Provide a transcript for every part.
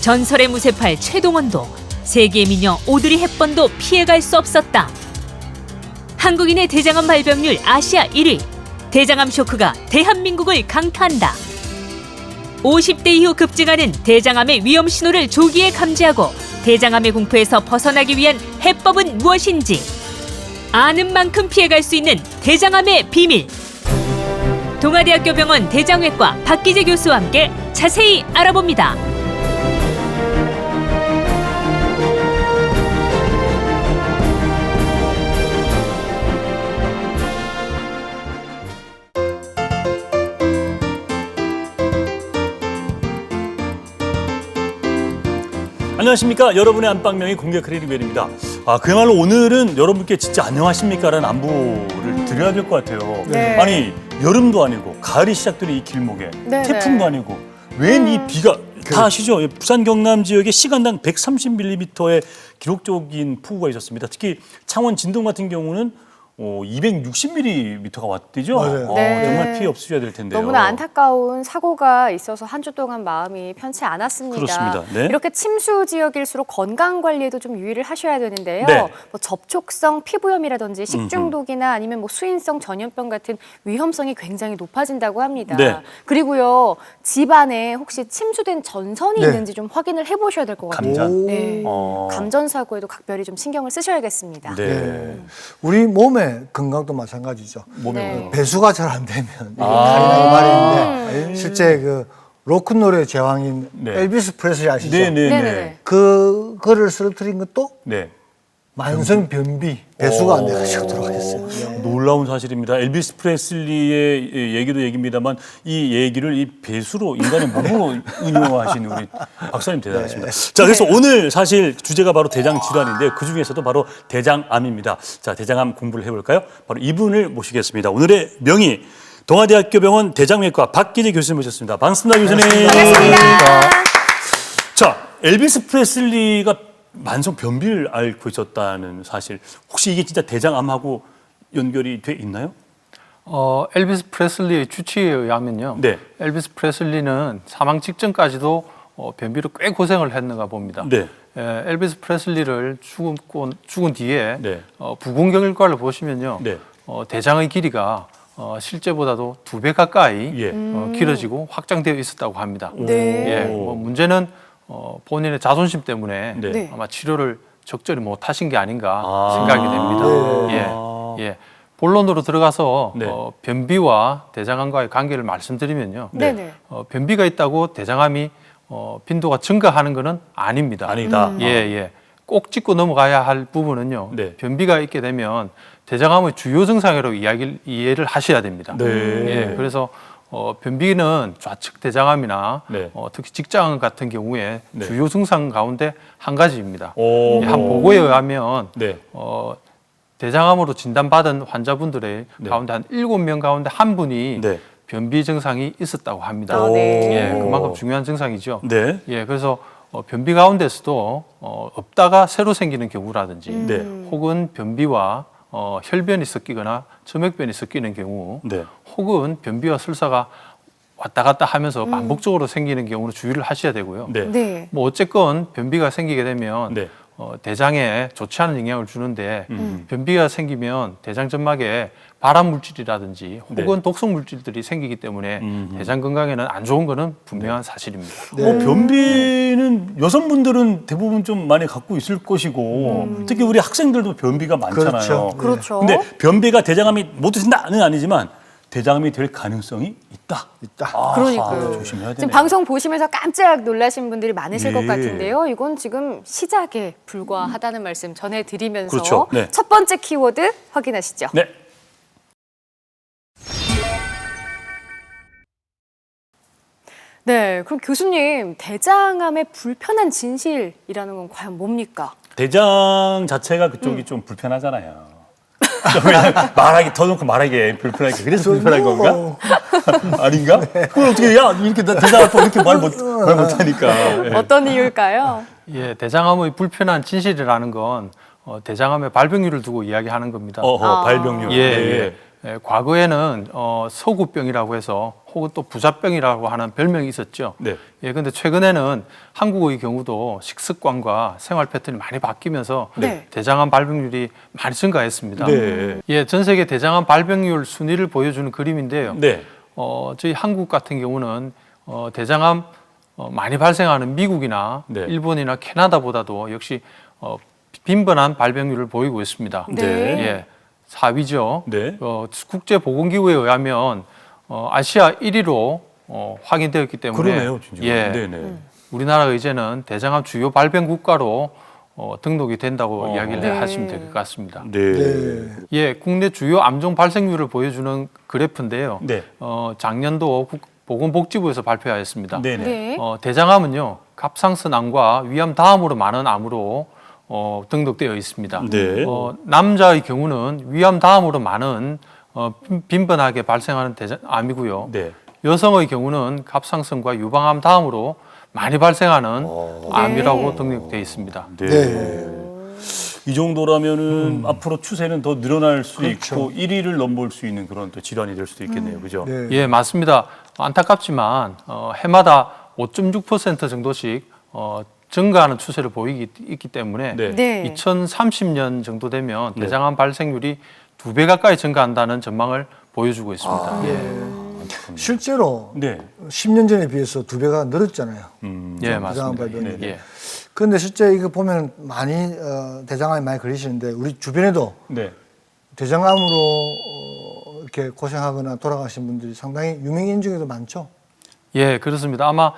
전설의 무쇠팔 최동원도 세계의 미녀 오드리 헵번도 피해갈 수 없었다. 한국인의 대장암 발병률 아시아 1위. 대장암 쇼크가 대한민국을 강타한다. 50대 이후 급증하는 대장암의 위험 신호를 조기에 감지하고 대장암의 공포에서 벗어나기 위한 해법은 무엇인지, 아는 만큼 피해갈 수 있는 대장암의 비밀. 동아대학교 병원 대장외과 박기재 교수와 함께 자세히 알아봅니다. 안녕하십니까. 여러분의 안방명의 공개 크리리벨입니다. 그야말로 오늘은 여러분께 진짜 안녕하십니까라는 안부를 드려야 될 것 같아요. 네. 아니 여름도 아니고 가을이 시작되는 이 길목에 네, 태풍도 아니고 웬 이 비가 다 아시죠? 부산 경남 지역에 시간당 130mm의 기록적인 폭우가 있었습니다. 특히 창원 진동 같은 경우는 260mm가 왔대죠. 맞아요. 네. 정말 피해 없으셔야 될 텐데요. 너무나 안타까운 사고가 있어서 한 주 동안 마음이 편치 않았습니다. 그렇습니다. 네. 이렇게 침수 지역일수록 건강 관리에도 좀 유의를 하셔야 되는데요. 네. 뭐 접촉성 피부염이라든지 식중독이나 아니면 뭐 수인성 전염병 같은 위험성이 굉장히 높아진다고 합니다. 네. 그리고요, 집안에 혹시 침수된 전선이 네. 있는지 좀 확인을 해보셔야 될 것 같아요. 감전? 네. 어. 감전 사고에도 각별히 좀 신경을 쓰셔야겠습니다. 네. 우리 몸의 건강도 마찬가지죠. 몸에 네. 배수가 잘 안 되면 칼이 나기 마련인데 실제 그 로크 노래 제왕인 네. 엘비스 프레슬리 아시죠? 네네네. 네네네. 그거를 쓰러뜨린 것도 네. 만성 변비, 배수가 안 돼가지고 돌아가셨어요. 네. 놀라운 사실입니다. 엘비스 프레슬리의 얘기도 얘기입니다만 이 얘기를 이 배수로 인간의 몸으로 응용하신 우리 박사님 대단하십니다. 자, 그래서 오늘 사실 주제가 바로 대장 질환인데 그 중에서도 바로 대장암입니다. 자, 대장암 공부를 해볼까요? 바로 이분을 모시겠습니다. 오늘의 명의 동아대학교 병원 대장외과 박기재 교수님 모셨습니다. 반갑습니다, 교수님. 반갑습니다. 자, 엘비스 프레슬리가 만성 변비를 앓고 있었다는 사실, 혹시 이게 진짜 대장암하고 연결이 돼 있나요? 엘비스 프레슬리의 주치에 의하면요. 네. 엘비스 프레슬리는 사망 직전까지도 변비로 꽤 고생을 했는가 봅니다. 네. 엘비스 프레슬리를 죽은 뒤에 네. 부공 결과를 보시면요. 네. 대장의 길이가 실제보다도 2배 가까이 예. 길어지고 확장되어 있었다고 합니다. 네. 예, 문제는 본인의 자존심 때문에 네. 네. 아마 치료를 적절히 못 하신 게 아닌가 아. 생각이 됩니다. 네. 예. 본론으로 들어가서 네. 변비와 대장암과의 관계를 말씀드리면요. 네. 네네. 변비가 있다고 대장암이 빈도가 증가하는 것은 아닙니다. 아니다. 예. 꼭 짚고 넘어가야 할 부분은요. 네. 변비가 있게 되면 대장암의 주요 증상으로 이해를 하셔야 됩니다. 네. 예, 그래서 변비는 좌측 대장암이나 네. 특히 직장암 같은 경우에 네. 주요 증상 가운데 한 가지입니다. 오. 한 보고에 의하면 네. 대장암으로 진단받은 환자분들의 네. 가운데 한 7명 가운데 한 분이 네. 변비 증상이 있었다고 합니다. 아, 네. 예, 그만큼 중요한 증상이죠. 네. 예, 그래서 변비 가운데서도 없다가 새로 생기는 경우라든지 네. 혹은 변비와 혈변이 섞이거나 점액변이 섞이는 경우 네. 혹은 변비와 설사가 왔다 갔다 하면서 반복적으로 생기는 경우는 주의를 하셔야 되고요. 네. 네. 뭐 어쨌건 변비가 생기게 되면 네. 대장에 좋지 않은 영향을 주는데 변비가 생기면 대장 점막에 발암 물질이라든지 혹은 독성 물질들이 생기기 때문에 대장 건강에는 안 좋은 거는 분명한 사실입니다. 변비는 여성분들은 대부분 좀 많이 갖고 있을 것이고 특히 우리 학생들도 변비가 많잖아요. 그렇죠. 근데 변비가 대장암이 모두 된다는 아니지만 대장암이 될 가능성이 있다. 그러니까요. 조심해야 되네요. 지금 방송 보시면서 깜짝 놀라신 분들이 많으실 예. 것 같은데요. 이건 지금 시작에 불과하다는 말씀 전해드리면서 그렇죠. 네. 첫 번째 키워드 확인하시죠. 네. 네, 그럼 교수님, 대장암의 불편한 진실이라는 건 과연 뭡니까? 대장 자체가 그쪽이 좀 불편하잖아요. 그냥 말하기 더놓고 말하기 불편하게 그래서 불편한 건가? 아닌가? 그걸 어떻게 야 이렇게 대장 아파 이렇게 말 못하니까. 예. 어떤 이유일까요? 예, 대장암의 불편한 진실이라는 건 대장암의 발병률을 두고 이야기하는 겁니다. 발병률. 예. 과거에는 서구병이라고 해서 혹은 또 부자병이라고 하는 별명이 있었죠. 네. 근데 최근에는 한국의 경우도 식습관과 생활 패턴이 많이 바뀌면서 네. 대장암 발병률이 많이 증가했습니다. 네. 전 세계 대장암 발병률 순위를 보여주는 그림인데요. 네. 저희 한국 같은 경우는 대장암 많이 발생하는 미국이나 네. 일본이나 캐나다보다도 역시 빈번한 발병률을 보이고 있습니다. 네. 4위죠. 네. 국제보건기구에 의하면 아시아 1위로 확인되었기 때문에 그러네요, 진짜. 예, 네네. 우리나라가 이제는 대장암 주요 발병 국가로 등록이 된다고 이야기를 네. 하시면 될 것 같습니다. 네. 국내 주요 암종 발생률을 보여주는 그래프인데요. 네. 작년도 보건복지부에서 발표하였습니다. 네네. 네. 대장암은요, 갑상선암과 위암 다음으로 많은 암으로 등록되어 있습니다. 네. 남자의 경우는 위암 다음으로 많은 빈번하게 발생하는 암이고요. 네. 여성의 경우는 갑상선과 유방암 다음으로 많이 발생하는 암이라고 등록되어 있습니다. 네. 네. 이 정도라면은 앞으로 추세는 더 늘어날 수 그렇죠. 있고 1위를 넘볼 수 있는 그런 또 질환이 될 수도 있겠네요. 그죠? 네. 예, 맞습니다. 안타깝지만 해마다 5.6% 정도씩 증가하는 추세를 보이기 때문에 네. 네. 2030년 정도 되면 대장암 발생률이 2배 가까이 증가한다는 전망을 보여주고 있습니다. 실제로 네. 10년 전에 비해서 2배가 늘었잖아요. 예, 대장암 맞습니다. 발병률이. 예. 그런데 실제 이거 보면 많이 대장암에 많이 걸리시는데 우리 주변에도 네. 대장암으로 이렇게 고생하거나 돌아가신 분들이 상당히 유명인 중에도 많죠. 예, 그렇습니다. 아마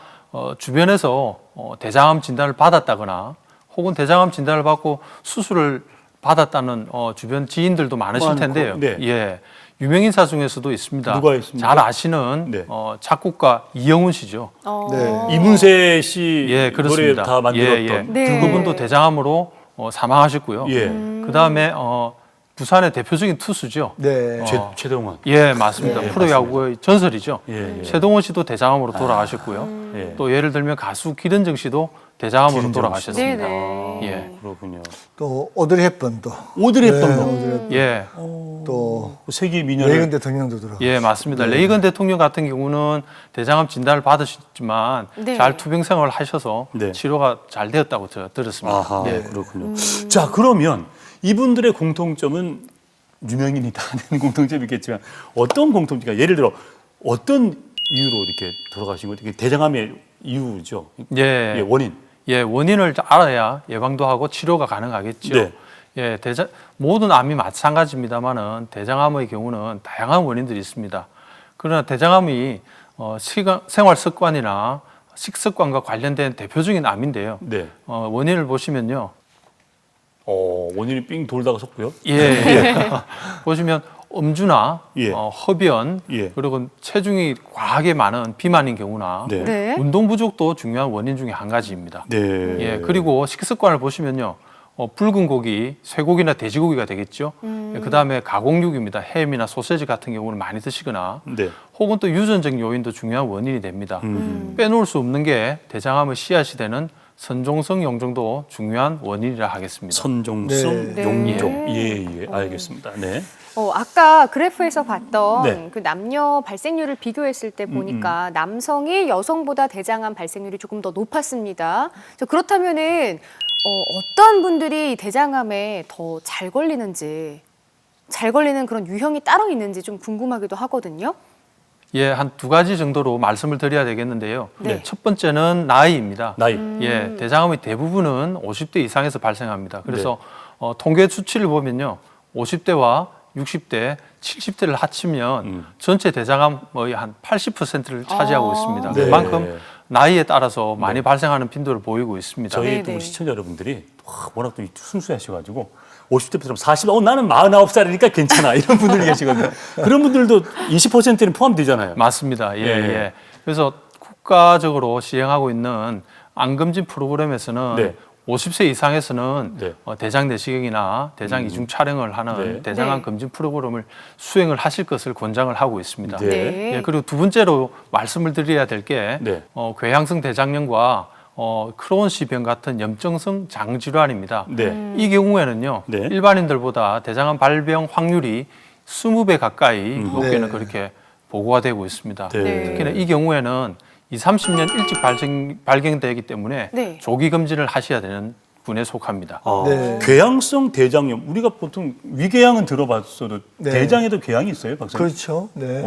주변에서 대장암 진단을 받았다거나 혹은 대장암 진단을 받고 수술을 받았다는 주변 지인들도 많으실 많고, 텐데요. 네. 예, 유명인사 중에서도 있습니다. 누가 있습니까? 잘 아시는 네. 작곡가 이영훈 씨죠. 네. 이문세 씨 예, 노래 그렇습니다. 다 만들었던. 네. 그분도 대장암으로 사망하셨고요. 예. 그다음에 부산의 대표적인 투수죠. 네. 최동원. 예, 맞습니다. 예, 프로야구의 전설이죠. 예, 예. 최동원 씨도 대장암으로 돌아가셨고요. 예. 또 예를 들면 가수 기른정 씨도 대장암으로 기른정 돌아가셨습니다. 네네. 예. 그렇군요. 또 오드리 헵번도 오드리 헵번도 오드리 헵번. 예, 또 세계 미녀를 레이건 대통령도 들어. 예, 맞습니다. 레이건 대통령 같은 경우는 대장암 진단을 받으셨지만 네. 잘 투병 생활을 하셔서 네. 치료가 잘 되었다고 들었습니다. 아하, 예. 그렇군요. 자, 그러면 이분들의 공통점은 유명인이다 하는 공통점이 있겠지만 어떤 공통점이 예를 들어 어떤 이유로 이렇게 돌아가신 거죠? 대장암의 이유죠. 예. 원인. 예, 원인을 알아야 예방도 하고 치료가 가능하겠죠. 네. 예, 모든 암이 마찬가지입니다만은 대장암의 경우는 다양한 원인들이 있습니다. 그러나 대장암이 생활 습관이나 식습관과 관련된 대표적인 암인데요. 네. 원인을 보시면요. 원인이 삥 돌다가 섰고요. 예. 보시면 음주나 예. 흡연 예. 그리고 체중이 과하게 많은 비만인 경우나 네. 네. 운동 부족도 중요한 원인 중에 한 가지입니다. 네. 예, 그리고 식습관을 보시면요. 붉은 고기, 쇠고기나 돼지고기가 되겠죠. 그 다음에 가공육입니다. 햄이나 소세지 같은 경우는 많이 드시거나 네. 혹은 또 유전적 요인도 중요한 원인이 됩니다. 빼놓을 수 없는 게 대장암의 씨앗이 되는 선종성 용종도 중요한 원인이라 하겠습니다. 선종성 네. 용종. 네. 예, 알겠습니다. 네. 아까 그래프에서 봤던 네. 그 남녀 발생률을 비교했을 때 보니까 남성이 여성보다 대장암 발생률이 조금 더 높았습니다. 그렇다면은 어떤 분들이 대장암에 더 잘 걸리는지, 잘 걸리는 그런 유형이 따로 있는지 좀 궁금하기도 하거든요. 예, 한 두 가지 정도로 말씀을 드려야 되겠는데요. 네. 첫 번째는 나이입니다. 나이. 예, 대장암의 대부분은 50대 이상에서 발생합니다. 그래서 통계 수치를 보면요. 50대와 60대, 70대를 합치면 전체 대장암의 한 80%를 차지하고 있습니다. 네. 그만큼 나이에 따라서 많이 발생하는 빈도를 보이고 있습니다. 저희 네네. 또 우리 시청자 여러분들이 워낙 또 순수하셔가지고 50대부터 40, 나는 49살이니까 괜찮아 이런 분들이 계시거든요. 그런 분들도 20%는 포함되잖아요. 맞습니다. 예, 예. 예. 그래서 국가적으로 시행하고 있는 암검진 프로그램에서는 네. 50세 이상에서는 네. 대장 내시경이나 대장 이중 촬영을 하는 네. 대장암 네. 검진 프로그램을 수행을 하실 것을 권장을 하고 있습니다. 네. 예, 그리고 두 번째로 말씀을 드려야 될 게 네. 궤양성 대장염과 크로운시병 같은 염증성 장질환입니다. 네. 이 경우에는요, 네. 일반인들보다 대장암 발병 확률이 20배 가까이 높게는 네. 그렇게 보고가 되고 있습니다. 네. 특히나 이 경우에는 30년 일찍 발견되기 때문에 네. 조기 검진을 하셔야 되는 분에 속합니다. 아, 네. 궤양성 대장염 우리가 보통 위궤양은 들어봤어도 네. 대장에도 궤양이 있어요, 박사님? 그렇죠. 네.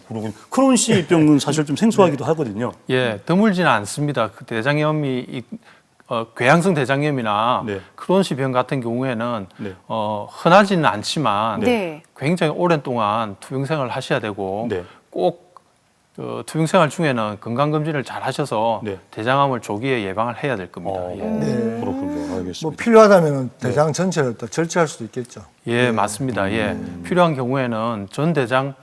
그러군. 크론씨 병은 사실 좀 생소하기도 하거든요. 예, 드물지는 않습니다. 그 대장염이 궤양성 대장염이나 네. 크론시 병 같은 경우에는 네. 흔하지는 않지만 네. 굉장히 오랜 동안 투병생활을 하셔야 되고 네. 꼭 투병생활 중에는 건강검진을 잘 하셔서 네. 대장암을 조기에 예방을 해야 될 겁니다. 예. 네. 그렇군요. 알겠습니다. 뭐 필요하다면 대장 전체를 또 절제할 수도 있겠죠. 예, 맞습니다. 예. 필요한 경우에는 전 대장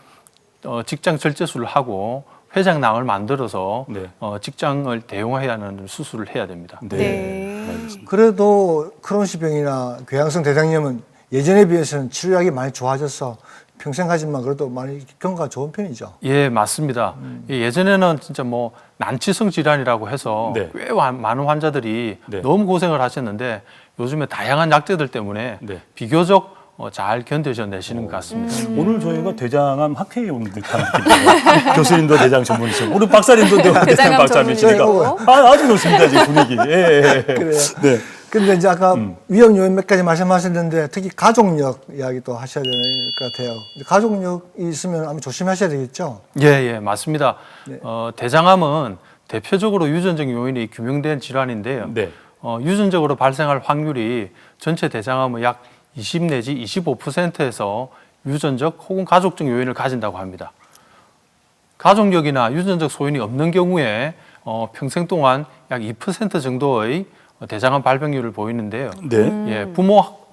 직장 절제술을 하고 회장낭을 만들어서 네. 직장을 대용해야 하는 수술을 해야 됩니다. 네. 알겠습니다. 그래도 크론시 병이나 궤양성 대장염은 예전에 비해서는 치료약이 많이 좋아져서 평생 가지만 그래도 많이 경과가 좋은 편이죠. 예, 맞습니다. 예전에는 진짜 뭐 난치성 질환이라고 해서 네. 꽤 많은 환자들이 네. 너무 고생을 하셨는데 요즘에 다양한 약제들 때문에 네. 비교적 잘 견뎌내시는 것 같습니다. 오늘 저희가 대장암 학회에 온 듯한 느낌이에요. 교수님도 대장 전문이시고 우리 박사님도 대장 대장암 박사님이시니까 전문이시고. 아주 좋습니다, 지금 분위기. 예. 그래요. 네. 근데 이제 아까 위험 요인 몇 가지 말씀하셨는데 특히 가족력 이야기도 하셔야 될 것 같아요. 가족력이 있으면 아마 조심하셔야 되겠죠. 예, 예, 맞습니다. 네. 대장암은 대표적으로 유전적 요인이 규명된 질환인데요. 네. 유전적으로 발생할 확률이 전체 대장암의 약 20 내지 25%에서 유전적 혹은 가족적 요인을 가진다고 합니다. 가족력이나 유전적 소인이 없는 경우에 평생 동안 약 2% 정도의 대장암 발병률을 보이는데요. 네. 예,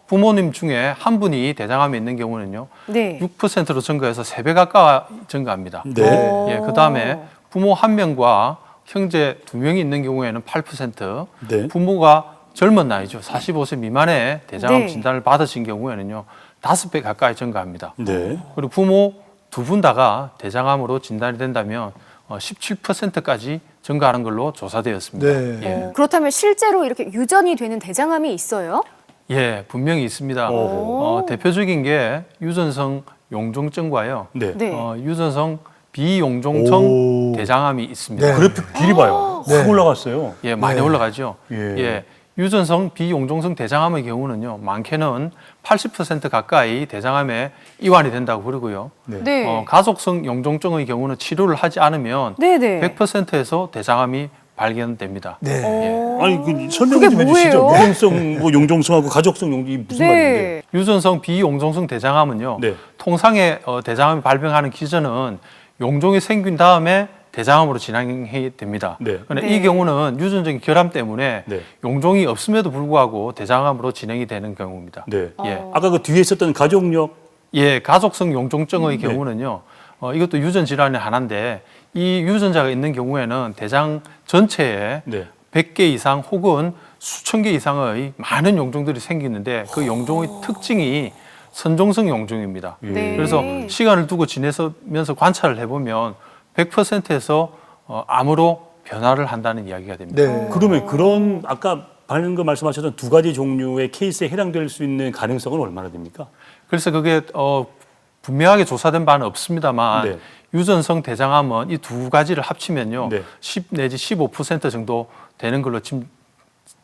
부모님 중에 한 분이 대장암이 있는 경우는요, 네. 6%로 증가해서 3배 가까이 증가합니다. 네. 예, 그 다음에 부모 1명과 형제 2명이 있는 경우에는 8%, 네. 부모가 젊은 나이죠, 45세 미만의 대장암 네. 진단을 받으신 경우에는요, 5배 가까이 증가합니다. 네. 그리고 부모 2분 다가 대장암으로 진단이 된다면 17%까지 증가하는 걸로 조사되었습니다. 네. 예. 그렇다면 실제로 이렇게 유전이 되는 대장암이 있어요? 예, 분명히 있습니다. 오. 대표적인 게 유전성 용종증과요. 네. 네. 유전성 비용종성 오. 대장암이 있습니다. 네. 그래픽 길이 봐요. 네. 확 올라갔어요. 예, 많이 네. 올라가죠. 예. 예. 유전성 비용종성 대장암의 경우는요, 많게는 80% 가까이 대장암에 이완이 된다고 그러고요. 네. 가속성 용종증의 경우는 치료를 하지 않으면 네네. 100%에서 대장암이 발견됩니다. 네. 아니 그 설명 그게 좀 해주시죠. 뭐예요? 유전성 뭐 용종성하고 가족성 용종이 무슨 말인데? 네. 유전성 비용종성 대장암은요, 네. 통상의 대장암이 발병하는 기전은 용종이 생긴 다음에 대장암으로 진행이 됩니다. 네. 그런데 네. 이 경우는 유전적인 결함 때문에 네. 용종이 없음에도 불구하고 대장암으로 진행이 되는 경우입니다. 네. 예. 아까 그 뒤에 있었던 가족력. 예, 가족성 용종증의 네. 경우는요, 이것도 유전 질환의 하나인데 이 유전자가 있는 경우에는 대장 전체에 네. 100개 이상 혹은 수천 개 이상의 많은 용종들이 생기는데 그 용종의 특징이 선종성 용종입니다. 네. 그래서 시간을 두고 지내면서 관찰을 해보면 100%에서 암으로 변화를 한다는 이야기가 됩니다. 네. 그러면 그런 아까 방금 말씀하셨던 두 가지 종류의 케이스에 해당될 수 있는 가능성은 얼마나 됩니까? 그래서 그게 분명하게 조사된 바는 없습니다만 네. 유전성 대장암은 이 두 가지를 합치면요, 네. 10 내지 15% 정도 되는 걸로 지금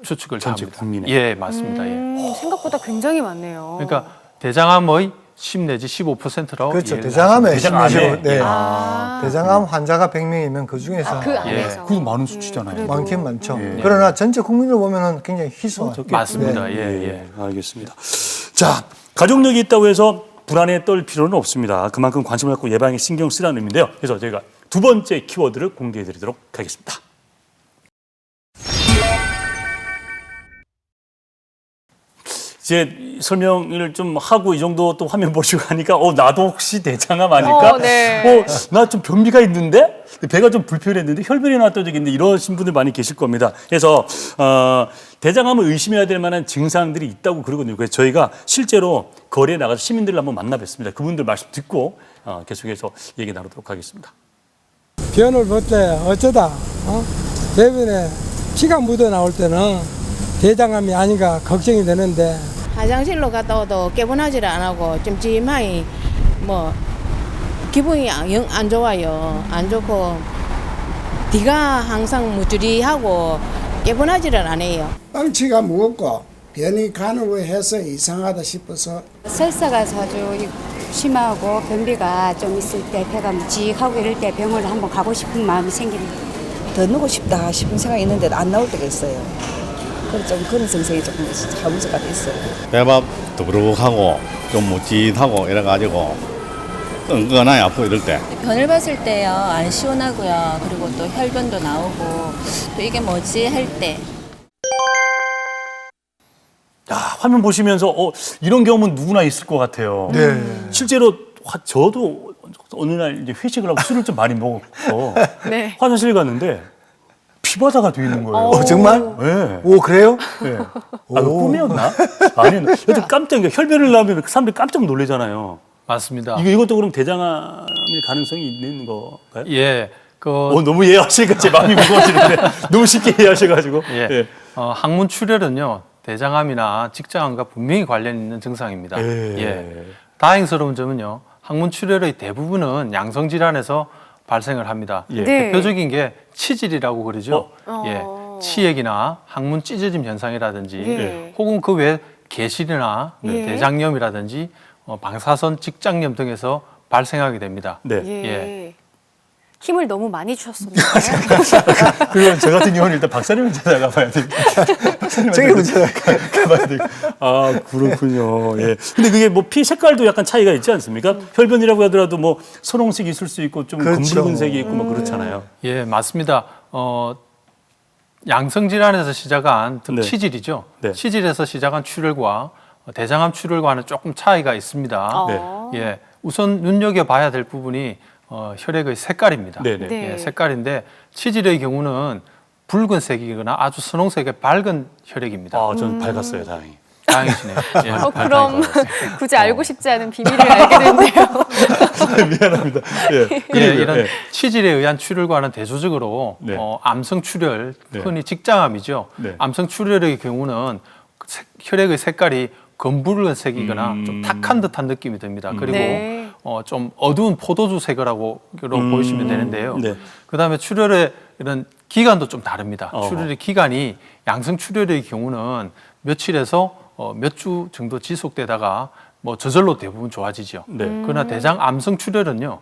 추측을 전체 합니다. 국민에. 예, 맞습니다. 예. 생각보다 굉장히 많네요. 그러니까 대장암의 10 내지 15%라고 그렇죠. 대장암에 대장암에. 심리적으로, 네. 아. 대장암 환자가 100명이면 그 중에서 그 예. 안에서. 그거 많은 수치잖아요. 그래도. 많긴 많죠. 예. 그러나 전체 국민으로 보면은 굉장히 희소한. 맞습니다. 네. 예, 예. 알겠습니다. 자, 가족력이 있다고 해서 불안에 떨 필요는 없습니다. 그만큼 관심을 갖고 예방에 신경 쓰라는 의미인데요. 그래서 저희가 두 번째 키워드를 공개해드리도록 하겠습니다. 이제 설명을 좀 하고 이 정도 또 화면 보시고 하니까 나도 혹시 대장암 아닐까? 네. 나 좀 변비가 있는데? 배가 좀 불편했는데 혈변이 나왔던 적이 있는데 이러신 분들 많이 계실 겁니다. 그래서 대장암을 의심해야 될 만한 증상들이 있다고 그러거든요. 그래서 저희가 실제로 거리에 나가서 시민들을 한번 만나 뵀습니다. 그분들 말씀 듣고 계속해서 얘기 나누도록 하겠습니다. 변을 볼 때 어쩌다 대변에 피가 묻어 나올 때는 대장암이 아닌가 걱정이 되는데 화장실로 갔다 와도 깨분하지를 안 하고 찜찜하니 뭐 기분이 영 안 좋아요. 안 좋고 뒤가 항상 무주리하고 개분하지를 않아요. 빵치가 무겁고 변이 간으로 해서 이상하다 싶어서 설사가 자주 심하고 변비가 좀 있을 때 배가 묵직하고 이럴 때 병원을 한번 가고 싶은 마음이 생깁니다. 더 누고 싶다 싶은 생각이 있는데 안 나올 때가 있어요. 그래서 좀 그런 증상이 조금 하문서가 있어요. 배가 더부룩하고 좀 묵직하고 이래가지고 끈끈하게 아프고 이럴 때 변을 봤을 때요 안 시원하고요. 그리고 또 혈변도 나오고 또 이게 뭐지 할 때. 야, 화면 보시면서 이런 경험은 누구나 있을 것 같아요. 네. 실제로 저도 어느 날 이제 회식을 하고 술을 좀 많이 먹었고 네. 화장실 갔는데 피바다가 돼 있는 거예요. 정말? 네. 오, 그래요? 네. 아, 그 꿈이었나? 아니요. 여튼 깜짝 혈변을 나면 사람들이 깜짝 놀라잖아요. 맞습니다. 이것도 그럼 대장암일 가능성이 있는 건가요? 예, 너무 이해하시니까 제 마음이 무거워지는데 너무 쉽게 이해하셔가지고. 예. 예. 항문 출혈은요 대장암이나 직장암과 분명히 관련 있는 증상입니다. 예. 예. 다행스러운 점은요 항문 출혈의 대부분은 양성 질환에서 발생을 합니다. 예. 네. 대표적인 게 치질이라고 그러죠. 예. 치액이나 항문 찢어짐 현상이라든지 예. 혹은 그 외 개실이나 예. 대장염이라든지 방사선 직장염 등에서 발생하게 됩니다. 네. 예. 힘을 너무 많이 주셨습니다. 그러면 저 같은 경우는 일단 박사님을 찾아가봐야 되겠다. 저게 문제다. 가봐야 되겠다. 아, 그렇군요. 예. 근데 그게 뭐 피 색깔도 약간 차이가 있지 않습니까? 혈변이라고 하더라도 뭐 선홍색이 있을 수 있고 좀 그렇죠. 검붉은색이 있고 뭐 그렇잖아요. 예, 맞습니다. 양성 질환에서 시작한 네. 치질이죠. 네. 치질에서 시작한 출혈과 대장암 출혈과는 조금 차이가 있습니다. 네. 예, 우선 눈여겨봐야 될 부분이 혈액의 색깔입니다. 네네. 네. 예, 색깔인데 치질의 경우는 붉은색이거나 아주 선홍색의 밝은 혈액입니다. 아, 전 밝았어요, 다행히. 다행이시네요. 예, 그럼 굳이 알고 싶지 않은 비밀을 알게 됐네요. 미안합니다. 예. 예, 그리고요. 이런 예. 치질에 의한 출혈과는 대조적으로 네. 암성 출혈, 네. 흔히 직장암이죠. 네. 암성 출혈의 경우는 혈액의 색깔이 검붉은색이거나 좀 탁한 듯한 느낌이 듭니다. 그리고 네. 좀 어두운 포도주색이라고 보시면 되는데요. 네. 그다음에 출혈의 이런 기간도 좀 다릅니다. 어허. 출혈의 기간이 양성 출혈의 경우는 며칠에서 몇 주 정도 지속되다가 뭐 저절로 대부분 좋아지죠. 네. 그러나 대장 암성 출혈은요.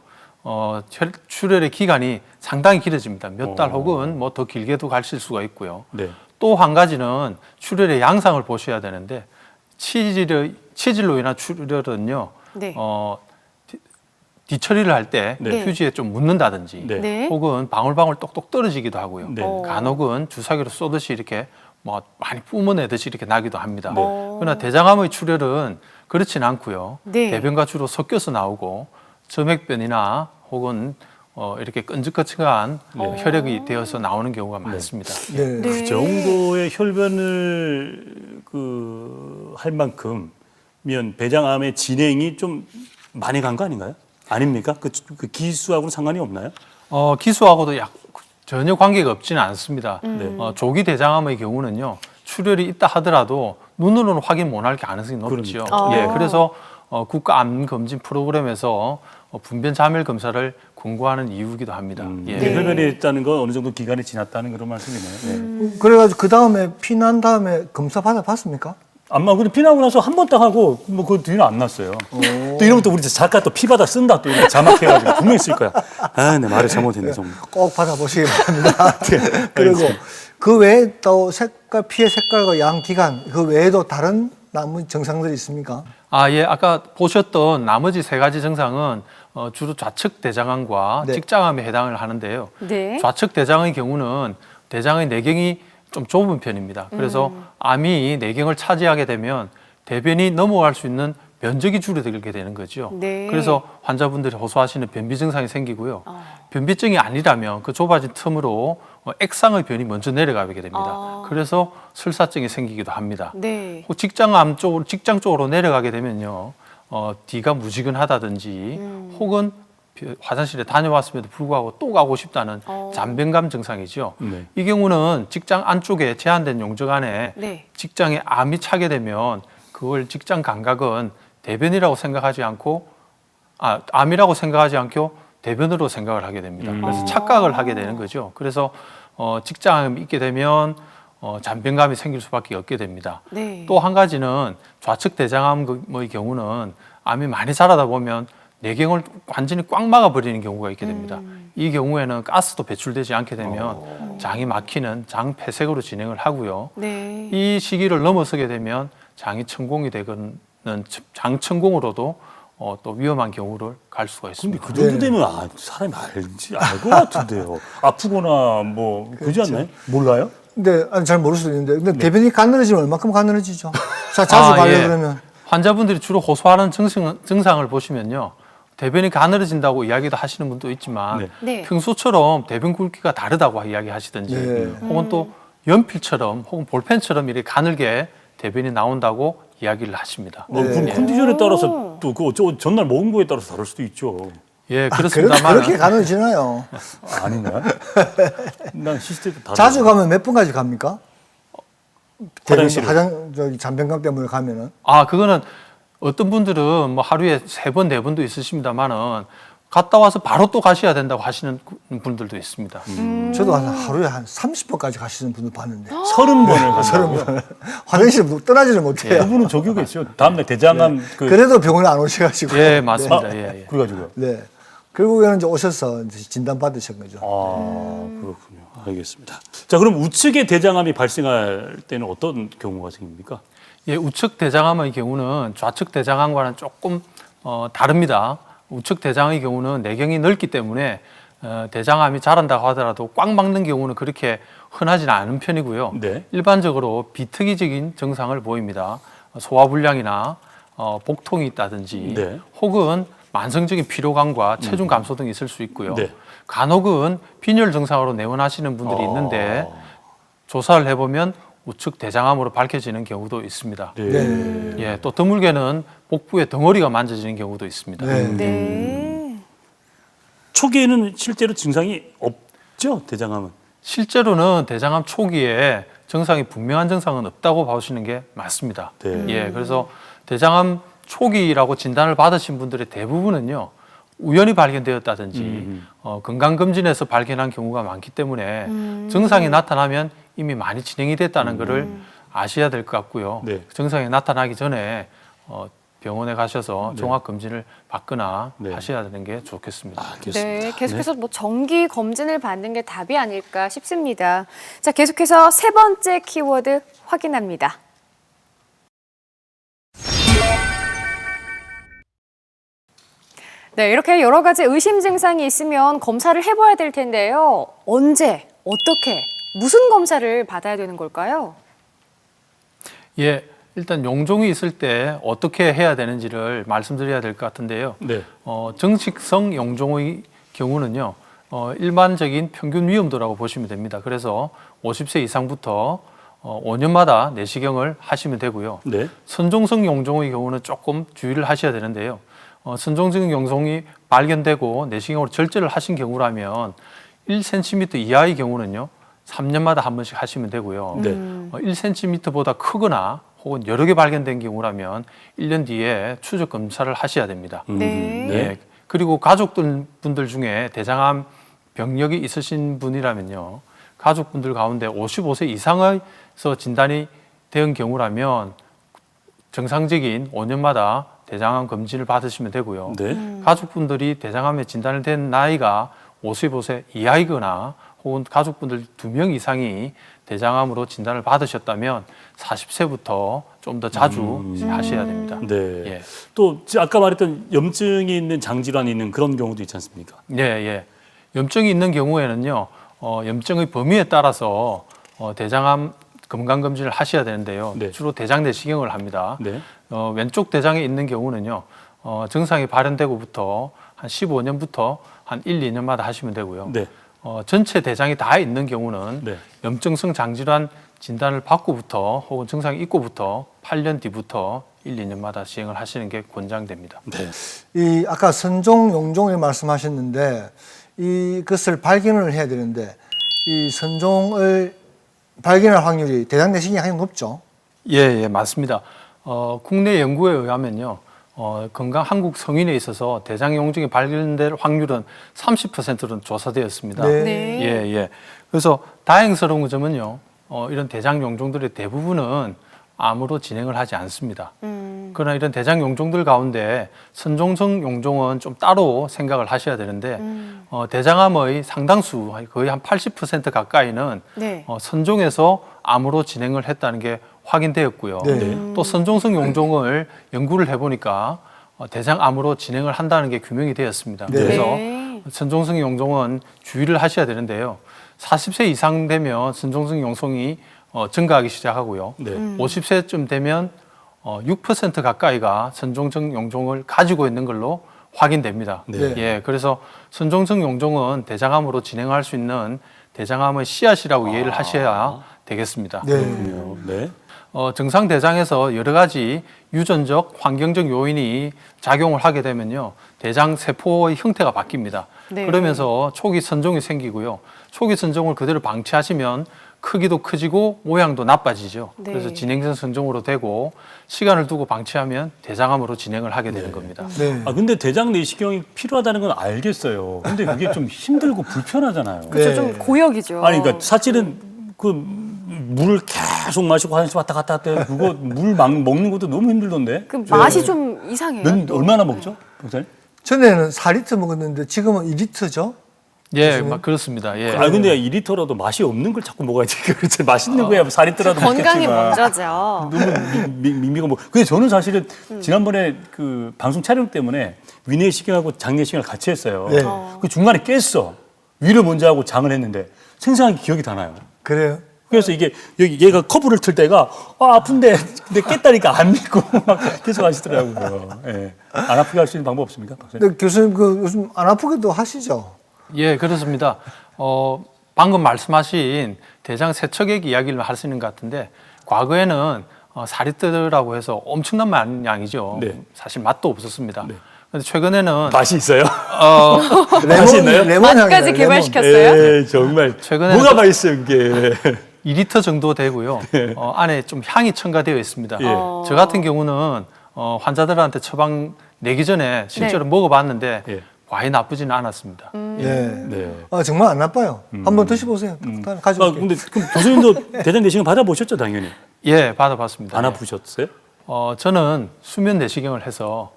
출혈의 기간이 상당히 길어집니다. 몇 달 혹은 뭐 더 길게도 가실 수가 있고요. 네. 또 한 가지는 출혈의 양상을 보셔야 되는데 치질로 인한 출혈은요. 네. 뒤처리를 할 때 네. 휴지에 좀 묻는다든지 네. 네. 혹은 방울방울 똑똑 떨어지기도 하고요. 네. 간혹은 주사기로 쏘듯이 이렇게 뭐 많이 뿜어내듯이 이렇게 나기도 합니다. 네. 그러나 대장암의 출혈은 그렇지는 않고요. 네. 대변과 주로 섞여서 나오고 점액변이나 혹은 이렇게 끈적끈적한 혈액이 되어서 나오는 경우가 많습니다. 네. 그 정도의 혈변을 할 만큼면 대장암의 진행이 좀 많이 간 거 아닌가요? 아닙니까? 그 기수하고는 상관이 없나요? 기수하고도 전혀 관계가 없지는 않습니다. 네. 조기 대장암의 경우는요 출혈이 있다 하더라도 눈으로는 확인 못할 가능성이 높죠. 그러니까. 예, 그래서 국가암 검진 프로그램에서 분변 자멸 검사를 권고하는 이유이기도 합니다. 예. 네. 혈변이 있다는 건 어느 정도 기간이 지났다는 그런 말씀이네요. 네. 그래가지고 그 다음에 피 난 다음에 검사 받아봤습니까? 아마 근데 피 나고 나서 한 번 딱 하고 뭐 그 뒤는 안 났어요. 또 이러면 또 우리 작가 또 피바다 쓴다 또 이렇게 자막해가지고 분명히 쓸 거야. 아, 내 말을 잘못했네 정말. 꼭 받아보시기 바랍니다. 그리고 그 외에 또 피의 색깔과 양 기간 그 외에도 다른 나머지 증상들이 있습니까? 예, 아까 보셨던 나머지 세 가지 증상은 주로 좌측 대장암과 네. 직장암에 해당을 하는데요. 네. 좌측 대장의 경우는 대장의 내경이 좀 좁은 편입니다. 그래서 암이 내경을 차지하게 되면 대변이 넘어갈 수 있는 면적이 줄어들게 되는 거죠. 네. 그래서 환자분들이 호소하시는 변비 증상이 생기고요. 변비증이 아니라면 그 좁아진 틈으로 액상의 변이 먼저 내려가게 됩니다. 그래서 설사증이 생기기도 합니다. 네. 직장 쪽으로 내려가게 되면요, 뒤가 무지근하다든지 혹은 화장실에 다녀왔음에도 불구하고 또 가고 싶다는 잔변감 증상이죠. 네. 이 경우는 직장 안쪽에 제한된 용적 안에 네. 직장에 암이 차게 되면 그걸 직장 감각은 대변이라고 생각하지 않고 암이라고 생각하지 않고 대변으로 생각을 하게 됩니다. 그래서 착각을 하게 되는 거죠. 그래서 직장암이 있게 되면 잔변감이 생길 수밖에 없게 됩니다. 네. 또 한 가지는 좌측 대장암의 경우는 암이 많이 자라다 보면 내경을 완전히 꽉 막아버리는 경우가 있게 됩니다. 이 경우에는 가스도 배출되지 않게 되면 장이 막히는 장 폐색으로 진행을 하고요. 네. 이 시기를 넘어서게 되면 장이 천공이 되는 장천공으로도 또 위험한 경우를 갈 수가 근데 있습니다. 그 정도 되면 사람이 알 것 같은데요. 아프거나 뭐 그러지 않나요? 몰라요? 근데 잘 모를 수도 있는데 근데 대변이 가늘어지면 얼마큼 가늘어지죠? 자주 가려 그러면 환자분들이 주로 호소하는 증상을 보시면요. 대변이 가늘어진다고 이야기도 하시는 분도 있지만 네. 평소처럼 대변 굵기가 다르다고 이야기하시든지 혹은 또 연필처럼 혹은 볼펜처럼 이렇게 가늘게 대변이 나온다고 이야기를 하십니다. 그럼 컨디션에 따라서 또 그 전날 먹은 거에 따라서 다를 수도 있죠. 예, 그렇습니다만 그렇게 가늘어지나요? 아닌가요? 난 시스템이 다르다. 자주 가면 몇 분까지 갑니까? 화장실. 잔변감 때문에 가면은. 그거는 어떤 분들은 뭐 하루에 3번, 4번도 있으십니다만은 갔다 와서 바로 또 가셔야 된다고 하시는 분들도 있습니다. 저도 하루에 한 30번까지 가시는 분들 봤는데. 30번을 가서 화장실 떠나지를 못해요. 그분은 저기겠죠. 다음날 대장암 그래도 병원에 안 오셔가지고. 예, 맞습니다. 예. 그래가지고요. 네. 결국에는 이제 오셔서 이제 진단 받으신 거죠. 그렇군요. 알겠습니다. 자, 그럼 우측에 대장암이 발생할 때는 어떤 경우가 생깁니까? 예, 우측 대장암의 경우는 좌측 대장암과는 조금 다릅니다. 우측 대장의 경우는 내경이 넓기 때문에 대장암이 자란다고 하더라도 꽉 막는 경우는 그렇게 흔하지는 않은 편이고요. 네. 일반적으로 비특이적인 증상을 보입니다. 소화불량이나 복통이 있다든지 네. 혹은 만성적인 피로감과 체중 감소 등이 있을 수 있고요. 네. 간혹은 빈혈 증상으로 내원하시는 분들이 있는데 조사를 해보면 우측 대장암으로 밝혀지는 경우도 있습니다. 네. 예, 또 드물게는 복부에 덩어리가 만져지는 경우도 있습니다. 네. 초기에는 실제로 증상이 없죠, 대장암은? 실제로는 대장암 초기에 증상이 분명한 증상은 없다고 보시는 게 맞습니다. 네. 예, 그래서 대장암 초기라고 진단을 받으신 분들의 대부분은요, 우연히 발견되었다든지 건강검진에서 발견한 경우가 많기 때문에 증상이 나타나면 이미 많이 진행이 됐다는 것을 아셔야 될 것 같고요. 네. 증상이 나타나기 전에 병원에 가셔서 종합검진을 받거나 하셔야 되는 게 좋겠습니다. 네, 계속해서 뭐 정기 검진을 받는 게 답이 아닐까 싶습니다. 자, 계속해서 세 번째 키워드 확인합니다. 네, 이렇게 여러 가지 의심 증상이 있으면 검사를 해봐야 될 텐데요. 언제, 어떻게, 무슨 검사를 받아야 되는 걸까요? 예, 일단 용종이 있을 때 어떻게 해야 되는지를 말씀드려야 될 것 같은데요. 네. 정식성 용종의 경우는요, 일반적인 평균 위험도라고 보시면 됩니다. 그래서 50세 이상부터 5년마다 내시경을 하시면 되고요. 네. 선종성 용종의 경우는 조금 주의를 하셔야 되는데요. 선종성 용종이 발견되고 내시경으로 절제를 하신 경우라면 1cm 이하의 경우는요, 3년마다 한 번씩 하시면 되고요. 네. 1cm보다 크거나 혹은 여러 개 발견된 경우라면 1년 뒤에 추적 검사를 하셔야 됩니다. 네. 예. 그리고 가족분들 중에 대장암 병력이 있으신 분이라면요, 가족분들 가운데 55세 이상에서 진단이 된 경우라면 정상적인 5년마다 대장암 검진을 받으시면 되고요. 네. 가족분들이 대장암에 진단을 된 나이가 55세 이하이거나 혹은 가족분들 2명 이상이 대장암으로 진단을 받으셨다면 40세부터 좀 더 자주 하셔야 됩니다. 네. 예. 또 아까 말했던 염증이 있는 장질환이 있는 그런 경우도 있지 않습니까? 예, 예. 염증이 있는 경우에는요, 염증의 범위에 따라서 대장암 건강검진을 하셔야 되는데요. 네. 주로 대장 내시경을 합니다. 네. 왼쪽 대장에 있는 경우는요, 증상이 발현되고부터 한 15년부터 한 1, 2년마다 하시면 되고요. 네. 전체 대장이 다 있는 경우는 네. 염증성 장질환 진단을 받고부터 혹은 증상이 있고부터 8년 뒤부터 1, 2년마다 시행을 하시는 게 권장됩니다. 네. 이 아까 선종, 용종을 말씀하셨는데 이것을 발견을 해야 되는데 이 선종을 발견할 확률이 대장 내시경이 가장 높죠. 예, 예, 맞습니다. 국내 연구에 의하면요, 건강 한국 성인에 있어서 대장 용종이 발견될 확률은 30%는 조사되었습니다. 네. 예. 그래서 다행스러운 점은요, 이런 대장 용종들의 대부분은 암으로 진행을 하지 않습니다. 그러나 이런 대장 용종들 가운데 선종성 용종은 좀 따로 생각을 하셔야 되는데 대장암의 상당수 거의 한 80% 가까이는 네. 선종에서 암으로 진행을 했다는 게 확인되었고요. 또 선종성 용종을 연구를 해보니까 대장암으로 진행을 한다는 게 규명이 되었습니다. 그래서 선종성 용종은 주의를 하셔야 되는데요. 40세 이상 되면 선종성 용종이 증가하기 시작하고요. 50세쯤 되면 6% 가까이가 선종성 용종을 가지고 있는 걸로 확인됩니다. 예, 그래서 선종성 용종은 대장암으로 진행할 수 있는 대장암의 씨앗이라고 이해를 하셔야 되겠습니다. 네. 증상 대장에서 여러 가지 유전적, 환경적 요인이 작용을 하게 되면요, 대장 세포의 형태가 바뀝니다. 네. 그러면서 초기 선종이 생기고요. 초기 선종을 그대로 방치하시면 크기도 커지고 모양도 나빠지죠. 네. 그래서 진행성 선종으로 되고 시간을 두고 방치하면 대장암으로 진행을 하게 되는 겁니다. 아 근데 대장 내시경이 필요하다는 건 알겠어요. 근데 그게 좀 힘들고 불편하잖아요. 그렇죠. 좀 고역이죠. 아니 그러니까 사실은 그 물을 계속 마시고 화장실 왔다 갔다 할 때 그거 물 먹는 것도 너무 힘들던데. 그 맛이 좀 이상해요. 얼마나 먹죠, 박사님? 전에는 4리터 먹었는데 지금은 2리터죠. 예, 그렇습니다. 예. 아 근데 2리터라도 맛이 없는 걸 자꾸 먹어야지. 그렇지. 맛있는 거야 4리터라도 건강이 먹겠지만. 먼저죠. 너무 밍밍한 뭐. 근데 저는 사실은 지난번에 그 방송 촬영 때문에 위내시경하고 장내시경을 같이 했어요. 네. 그 중간에 깼어. 위를 먼저 하고 장을 했는데 생생하게 기억이 다 나요. 그래요? 그래서 이게 여기 얘가 커브를 틀 때가 아픈데 근데 깼다니까 안 믿고 막 계속 하시더라고요. 예. 안 아프게 할 수 있는 방법 없습니까, 박사님? 근데 교수님 그 요즘 안 아프게도 하시죠? 예, 그렇습니다. 방금 말씀하신 대장 세척액 이야기를 하시는 것 같은데 과거에는 4리터라고 해서 엄청난 많은 양이죠. 네. 사실 맛도 없었습니다. 그런데 최근에는 맛이 있어요? 맛이 있나요? 레몬 맛까지 향이에요, 개발시켰어요? 예, 정말 최근에는 뭐가 맛있어요, 그게. 2리터 정도 되고요. 안에 좀 향이 첨가되어 있습니다. 예. 저 같은 경우는 환자들한테 처방 내기 전에 실제로 먹어봤는데 예. 과히 나쁘지는 않았습니다. 네. 아, 정말 안 나빠요. 한번 드셔보세요. 가지고. 근데 그럼 교수님도 대장 내시경 받아보셨죠, 당연히? 예, 받아봤습니다. 안 예. 아프셨어요? 저는 수면 내시경을 해서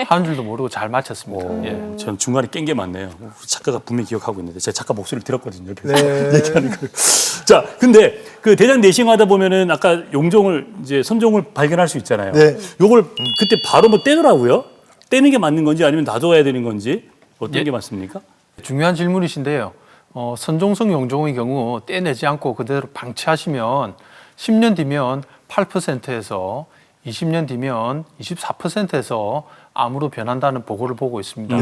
한 줄도 모르고 잘 마쳤습니다. 예. 전 중간에 깬 게 많네요. 작가가 분명히 기억하고 있는데 제가 작가 목소리를 들었거든요. 옆에서 네. 얘기하는 걸. 자, 근데 그 대장 내시경 하다 보면은 아까 용종을 이제 선종을 발견할 수 있잖아요. 네. 요걸 그때 바로 뭐 떼더라고요. 떼는 게 맞는 건지 아니면 놔둬야 되는 건지 어떤 게 맞습니까? 중요한 질문이신데요. 선종성 용종의 경우 떼내지 않고 그대로 방치하시면 10년 뒤면 8%에서 20년 뒤면 24%에서 암으로 변한다는 보고를 보고 있습니다.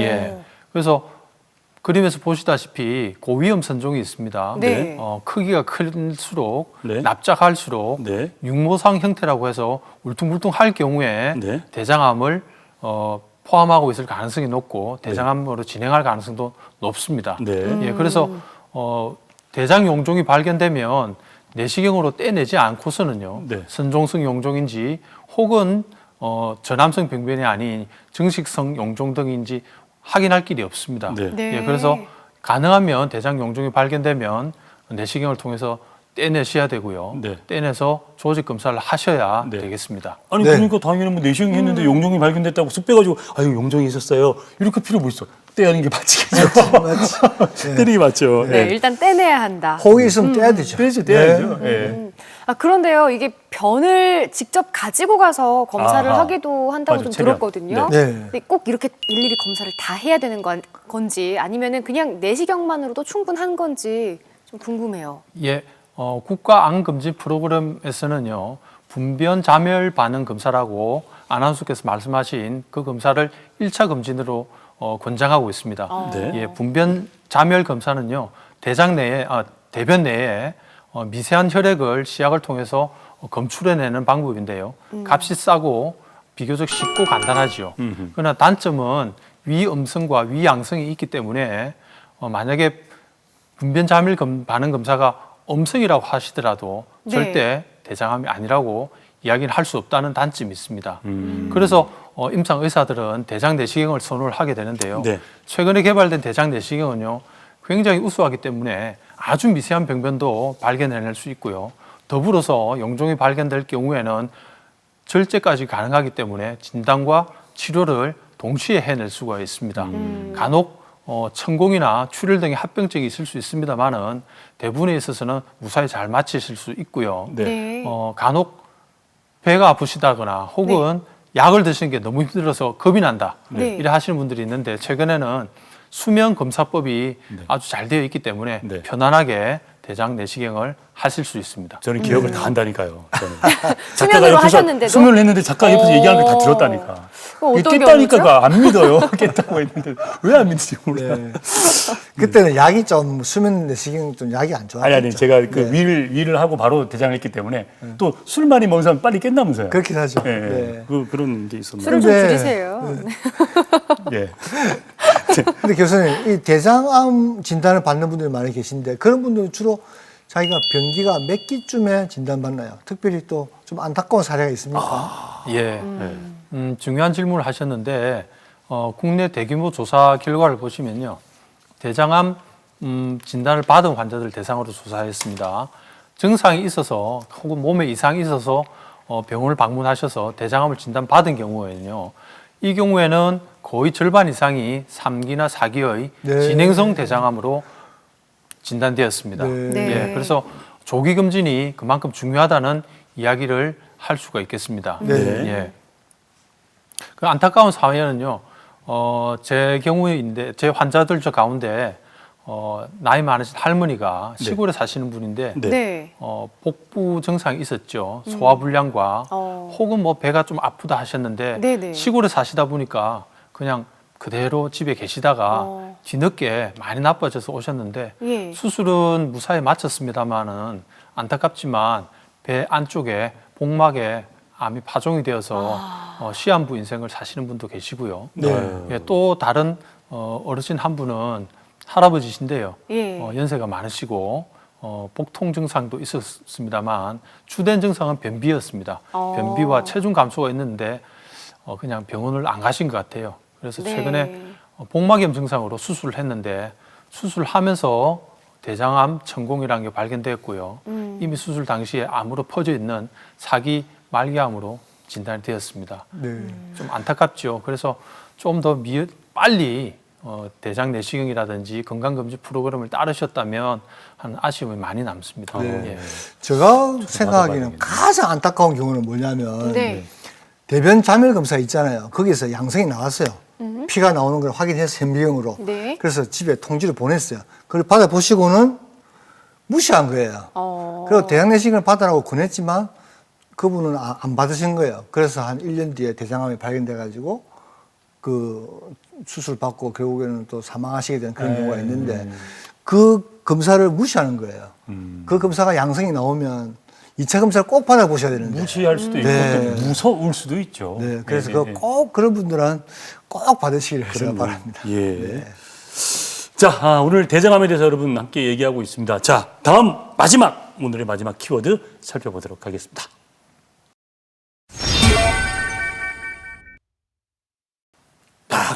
예. 그래서 그림에서 보시다시피 고위험 선종이 있습니다. 네. 크기가 클수록 네. 납작할수록 네. 육모상 형태라고 해서 울퉁불퉁할 경우에 네. 대장암을 포함하고 있을 가능성이 높고 대장암으로 진행할 가능성도 높습니다. 네. 예, 그래서 대장 용종이 발견되면 내시경으로 떼내지 않고서는요, 네. 선종성 용종인지 혹은 전암성 병변이 아닌 증식성 용종 등인지 확인할 길이 없습니다. 네. 네. 예, 그래서 가능하면 대장 용종이 발견되면 내시경을 통해서 떼내셔야 되고요. 네. 떼내서 조직 검사를 하셔야 네. 되겠습니다. 아니 네. 그러니까 당연히 뭐 내시경 했는데 용종이 발견됐다고 쑥 빼가지고 아유 용종이 있었어요. 이렇게 필요 뭐 있어? 떼야는 게 맞지겠죠. 떼는 게 맞죠. 네, 예. 일단 떼내야 한다. 혹이 있으면 떼야 되죠. 떼야죠, 떼야죠. 예. 아, 그런데요, 이게 변을 직접 가지고 가서 검사를 아하. 하기도 한다고 맞아, 좀 체면. 들었거든요. 네. 근데 꼭 이렇게 일일이 검사를 다 해야 되는 건지 아니면은 그냥 내시경만으로도 충분한 건지 좀 궁금해요. 예, 국가암검진 프로그램에서는요, 분변 자멸 반응 검사라고 아나운서께서 말씀하신 그 검사를 1차 검진으로 권장하고 있습니다. 네. 예, 분변 자멸 검사는요, 대장 내에, 대변 내에 미세한 혈액을 시약을 통해서 검출해내는 방법인데요. 값이 싸고 비교적 쉽고 간단하죠. 그러나 단점은 위음성과 위양성이 있기 때문에 만약에 분변 자멸 반응 검사가 음성이라고 하시더라도 네. 절대 대장암이 아니라고 이야기를 할 수 없다는 단점이 있습니다. 그래서 임상 의사들은 대장 내시경을 선호를 하게 되는데요. 네. 최근에 개발된 대장 내시경은요, 굉장히 우수하기 때문에 아주 미세한 병변도 발견해낼 수 있고요. 더불어서 용종이 발견될 경우에는 절제까지 가능하기 때문에 진단과 치료를 동시에 해낼 수가 있습니다. 간혹 천공이나 출혈 등의 합병증이 있을 수 있습니다만은 대부분에 있어서는 무사히 잘 마치실 수 있고요. 네. 간혹 배가 아프시다거나 혹은 약을 드시는 게 너무 힘들어서 겁이 난다. 네. 이래 하시는 분들이 있는데 최근에는 수면 검사법이 아주 잘 되어 있기 때문에 편안하게 대장 내시경을 하실 수 있습니다. 저는 기억을 다 한다니까요. 저는. 수면으로 하셨는데도? 수면을 했는데 작가 옆에서 얘기하는 걸 다 들었다니까. 어떤 깼다니까가 안 믿어요. 깼다고 했는데 왜 안 믿는지 몰라. 네. 그때는 약이 좀 수면 내시경 좀 약이 안 좋았죠. 아니 제가 그 위를 하고 바로 대장을 했기 때문에 또 술 많이 먹는 사람 빨리 깼다면서요. 그렇긴 하죠. 네. 네. 그런 게 있었나요? 술을 좀 줄이세요. 예. 근데 교수님, 이 대장암 진단을 받는 분들이 많이 계신데 그런 분들은 주로 자기가 변기가 몇 기쯤에 진단받나요? 특별히 또 좀 안타까운 사례가 있습니까? 예. 중요한 질문을 하셨는데 국내 대규모 조사 결과를 보시면요. 대장암 진단을 받은 환자들 대상으로 조사했습니다. 증상이 있어서 혹은 몸에 이상이 있어서 병원을 방문하셔서 대장암을 진단받은 경우에는요. 이 경우에는 거의 절반 이상이 3기나 4기의 진행성 대장암으로 진단되었습니다. 예, 그래서 조기 검진이 그만큼 중요하다는 이야기를 할 수가 있겠습니다. 예. 그 안타까운 사연은요. 제 경우인데 제 환자들 저 가운데 나이 많으신 할머니가 시골에 사시는 분인데 복부 증상이 있었죠. 소화불량과 혹은 뭐 배가 좀 아프다 하셨는데 시골에 사시다 보니까 그냥 그대로 집에 계시다가 뒤늦게 많이 나빠져서 오셨는데 수술은 무사히 마쳤습니다만은 안타깝지만 배 안쪽에 복막에 암이 파종이 되어서 시한부 인생을 사시는 분도 계시고요. 예, 또 다른 어르신 한 분은 할아버지신데요. 연세가 많으시고 복통 증상도 있었습니다만 주된 증상은 변비였습니다. 변비와 체중 감소가 있는데 그냥 병원을 안 가신 것 같아요. 그래서 최근에 복막염 증상으로 수술을 했는데 수술하면서 대장암 천공이라는 게 발견되었고요. 이미 수술 당시에 암으로 퍼져 있는 4기 말기암으로 진단이 되었습니다. 좀 안타깝죠. 그래서 좀 더 빨리 대장 내시경이라든지 건강검진 프로그램을 따르셨다면 하는 아쉬움이 많이 남습니다. 예. 제가 생각하기에는 가장 안타까운 경우는 뭐냐면 대변 자멸 검사 있잖아요. 거기서 양성이 나왔어요. 피가 나오는 걸 확인해서 현미경으로. 그래서 집에 통지를 보냈어요. 그걸 받아보시고는 무시한 거예요. 그리고 대장 내시경을 받으라고 권했지만 그분은 안 받으신 거예요. 그래서 한 1년 뒤에 대장암이 발견돼가지고 그 수술 받고 결국에는 또 사망하시게 되는 그런 경우가 있는데 그 검사를 무시하는 거예요. 그 검사가 양성이 나오면 2차 검사를 꼭 받아보셔야 되는데. 무시할 수도 있고 또 무서울 수도 있죠. 그래서 꼭 그런 분들은 꼭 받으시기를 제가 바랍니다. 자, 오늘 대장암에 대해서 여러분 함께 얘기하고 있습니다. 자, 다음 오늘의 마지막 키워드 살펴보도록 하겠습니다.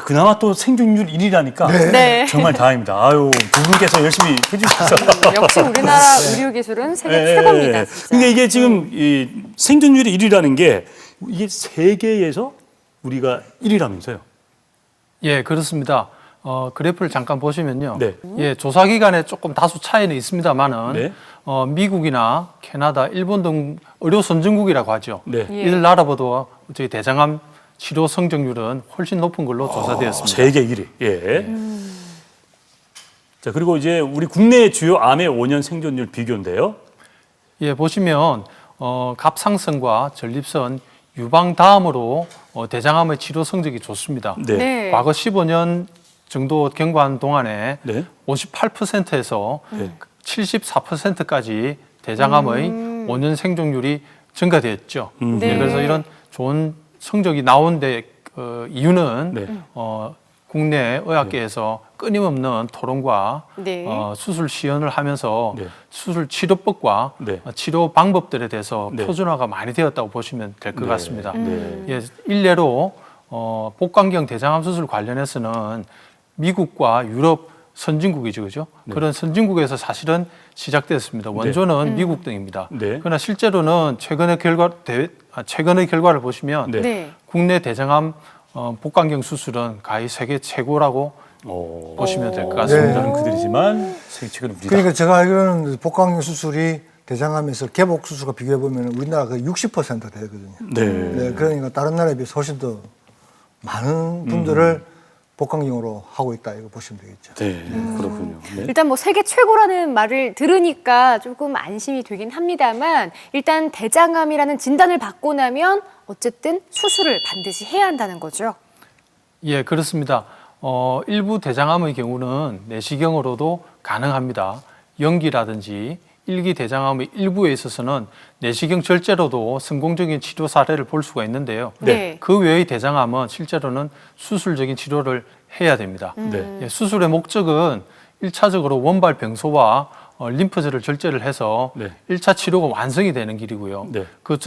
그나마 또 생존율 1위라니까 정말 다행입니다. 아유, 두 분께서 열심히 해주셔서. 역시 우리나라 의료기술은 세계 최고입니다. 그러니까 이게 지금 이 생존율이 1위라는 게 이게 세계에서 우리가 1위라면서요? 예, 그렇습니다. 그래프를 잠깐 보시면요. 예, 조사 기간에 조금 다소 차이는 있습니다만은 미국이나 캐나다, 일본 등 의료 선진국이라고 하죠. 이들 나라보다 저희 대장암 치료 성공률은 훨씬 높은 걸로 조사되었습니다. 세계 1위. 예. 자, 그리고 이제 우리 국내 주요 암의 5년 생존율 비교인데요. 예, 보시면 갑상선과 전립선 유방 다음으로 대장암의 치료 성적이 좋습니다. 과거 15년 정도 경과한 동안에 58%에서 74%까지 대장암의 5년 생존율이 증가되었죠. 그래서 이런 좋은 성적이 나온 데 이유는 국내 의학계에서 끊임없는 토론과 네. 수술 시연을 하면서 네. 수술 치료법과 네. 치료 방법들에 대해서 네. 표준화가 많이 되었다고 보시면 될 것 네. 같습니다. 네. 예, 일례로 복강경 대장암 수술 관련해서는 미국과 유럽 선진국이죠, 그죠? 네. 그런 선진국에서 사실은 시작됐습니다. 원조는 미국 등입니다. 네. 그러나 실제로는 최근의 결과를 보시면 네. 네. 국내 대장암 복강경 수술은 가히 세계 최고라고 보시면 될 것 같습니다. 저는 그들이지만 세계 최고는 우리다. 그러니까 제가 알기로는 복강경 수술이 대장암에서 개복 수술과 비교해 보면 우리나라 그 60% 되거든요. 네. 네, 그러니까 다른 나라에 비해서 훨씬 더 많은 분들을 복강경으로 하고 있다 이거 보시면 되겠죠. 네, 그렇군요. 네. 일단 뭐 세계 최고라는 말을 들으니까 조금 안심이 되긴 합니다만 일단 대장암이라는 진단을 받고 나면 어쨌든 수술을 반드시 해야 한다는 거죠. 예, 그렇습니다. 일부 대장암의 경우는 내시경으로도 가능합니다. 연기라든지 일기 대장암의 일부에 있어서는 내시경 절제로도 성공적인 치료 사례를 볼 수가 있는데요. 네. 그 외의 대장암은 실제로는 수술적인 치료를 해야 됩니다. 예, 수술의 목적은 1차적으로 원발 병소와 림프절을 절제를 해서 네. 1차 치료가 완성이 되는 길이고요. 네. 그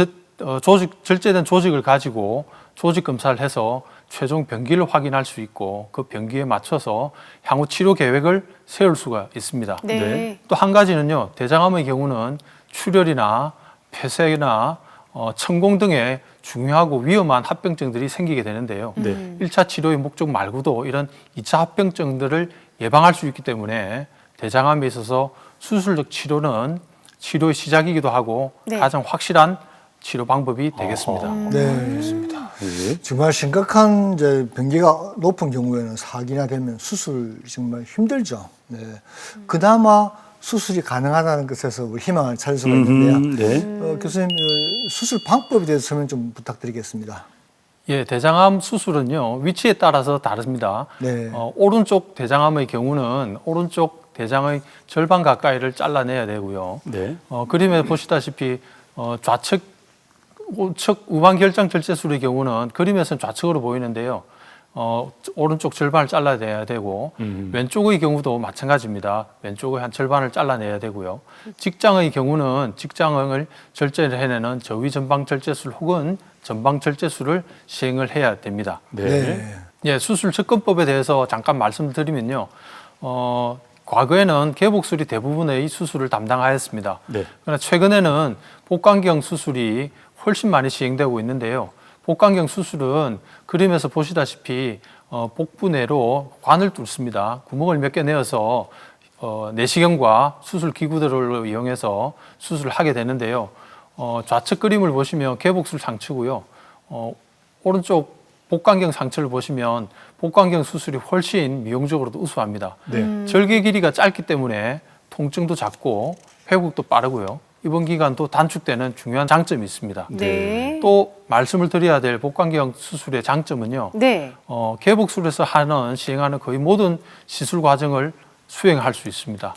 절제된 조직을 가지고 조직 검사를 해서 최종 병기를 확인할 수 있고 그 병기에 맞춰서 향후 치료 계획을 세울 수가 있습니다. 네. 또 한 가지는요, 대장암의 경우는 출혈이나 폐쇄나 천공 등의 중요하고 위험한 합병증들이 생기게 되는데요. 네. 1차 치료의 목적 말고도 이런 2차 합병증들을 예방할 수 있기 때문에 대장암에 있어서 수술적 치료는 치료의 시작이기도 하고 네. 가장 확실한 치료 방법이 되겠습니다. 네. 정말 심각한 이제 병기가 높은 경우에는 사기나 되면 수술 정말 힘들죠. 네. 그나마 수술이 가능하다는 것에서 우리 희망을 찾을 수가 있는데요. 교수님, 수술 방법에 대해서 설명 좀 부탁드리겠습니다. 예, 대장암 수술은요, 위치에 따라서 다릅니다. 네. 오른쪽 대장암의 경우는 오른쪽 대장의 절반 가까이를 잘라내야 되고요. 네. 그림에 보시다시피 우측 우방결장 절제술의 경우는 그림에서는 좌측으로 보이는데요. 오른쪽 절반을 잘라내야 되고 왼쪽의 경우도 마찬가지입니다. 왼쪽의 한 절반을 잘라내야 되고요. 직장의 경우는 직장을 절제를 해내는 저위전방 절제술 혹은 전방 절제술을 시행을 해야 됩니다. 네. 예, 수술 접근법에 대해서 잠깐 말씀드리면요. 과거에는 개복술이 대부분의 수술을 담당하였습니다. 네. 그러나 최근에는 복강경 수술이 훨씬 많이 시행되고 있는데요. 복강경 수술은 그림에서 보시다시피 복부 내로 관을 뚫습니다. 구멍을 몇 개 내어서 내시경과 수술 기구들을 이용해서 수술을 하게 되는데요. 좌측 그림을 보시면 개복술 상처고요. 오른쪽 복강경 상처를 보시면 복강경 수술이 훨씬 미용적으로도 우수합니다. 네. 절개 길이가 짧기 때문에 통증도 작고 회복도 빠르고요. 입원 기간도 단축되는 중요한 장점이 있습니다. 네. 또 말씀을 드려야 될 복강경 수술의 장점은요. 네. 개복술에서 시행하는 거의 모든 시술 과정을 수행할 수 있습니다.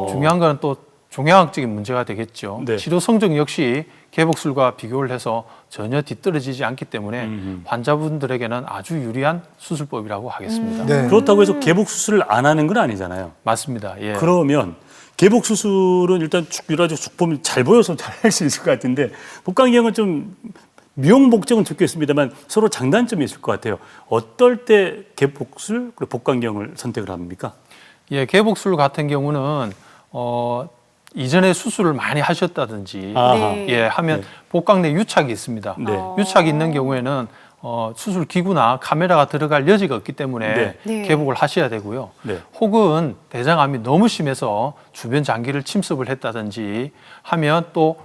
중요한 건 또 종양학적인 문제가 되겠죠. 네. 치료 성적 역시 개복술과 비교를 해서 전혀 뒤떨어지지 않기 때문에 환자분들에게는 아주 유리한 수술법이라고 하겠습니다. 네. 그렇다고 해서 개복 수술을 안 하는 건 아니잖아요. 맞습니다. 예. 그러면 개복 수술은 일단 여러 가지 쭉 보면 잘 보여서 잘 할 수 있을 것 같은데 복강경은 좀 미용 목적은 좋겠습니다만 서로 장단점이 있을 것 같아요. 어떨 때 개복술 그리고 복강경을 선택을 합니까? 예, 개복술 같은 경우는 이전에 수술을 많이 하셨다든지 네. 예, 하면 복강 내 유착이 있습니다. 네. 유착이 있는 경우에는 수술 기구나 카메라가 들어갈 여지가 없기 때문에 네. 개복을 하셔야 되고요. 네. 혹은 대장암이 너무 심해서 주변 장기를 침습을 했다든지 하면 또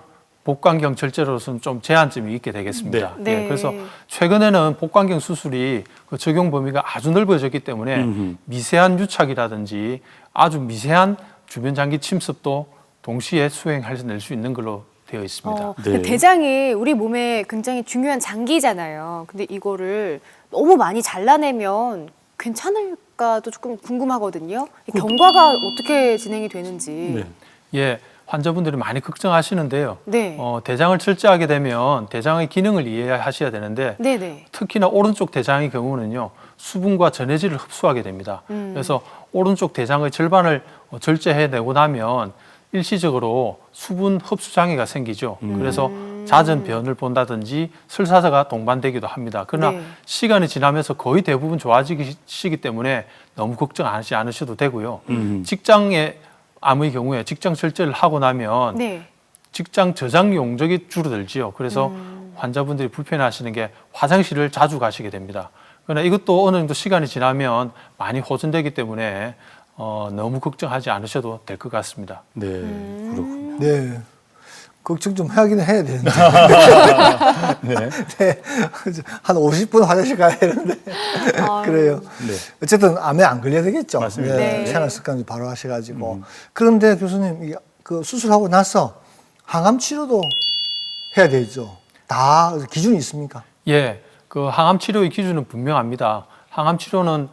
복강경 절제로서는 좀 제한점이 있게 되겠습니다. 네. 예, 그래서 최근에는 복강경 수술이 그 적용 범위가 아주 넓어졌기 때문에 미세한 유착이라든지 아주 미세한 주변 장기 침습도 동시에 수행해낼 수 있는 걸로 되어 있습니다. 네. 대장이 우리 몸에 굉장히 중요한 장기잖아요. 근데 이거를 너무 많이 잘라내면 괜찮을까도 조금 궁금하거든요. 경과가 어떻게 진행이 되는지. 네. 예, 환자분들이 많이 걱정하시는데요. 네. 대장을 절제하게 되면 대장의 기능을 이해하셔야 되는데 네네. 특히나 오른쪽 대장의 경우는요. 수분과 전해질을 흡수하게 됩니다. 그래서 오른쪽 대장의 절반을 절제해내고 나면 일시적으로 수분 흡수 장애가 생기죠. 그래서 잦은 변을 본다든지 설사가 동반되기도 합니다. 그러나 네. 시간이 지나면서 거의 대부분 좋아지기 때문에 너무 걱정하지 않으셔도 되고요. 직장의 암의 경우에 직장 절제를 하고 나면 네. 직장 저장 용적이 줄어들지요. 그래서 환자분들이 불편해하시는 게 화장실을 자주 가시게 됩니다. 그러나 이것도 어느 정도 시간이 지나면 많이 호전되기 때문에 너무 걱정하지 않으셔도 될 것 같습니다. 네, 그렇군요. 네. 걱정 좀 하긴 해야 되는데. 네. 네. 한 50분 화장실 가야 되는데. 그래요. 네. 어쨌든 암에 안 걸려야 되겠죠. 맞습니다. 네. 생활 습관도 바로 하셔가지고. 그런데 교수님, 그 수술하고 나서 항암 치료도 해야 되죠. 다 기준이 있습니까? 예, 그 항암 치료의 기준은 분명합니다. 항암 치료는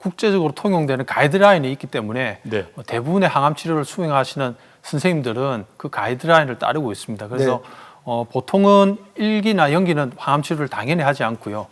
국제적으로 통용되는 가이드라인이 있기 때문에 네. 대부분의 항암 치료를 수행하시는 선생님들은 그 가이드라인을 따르고 있습니다. 그래서 보통은 1기나 0기는 항암 치료를 당연히 하지 않고요.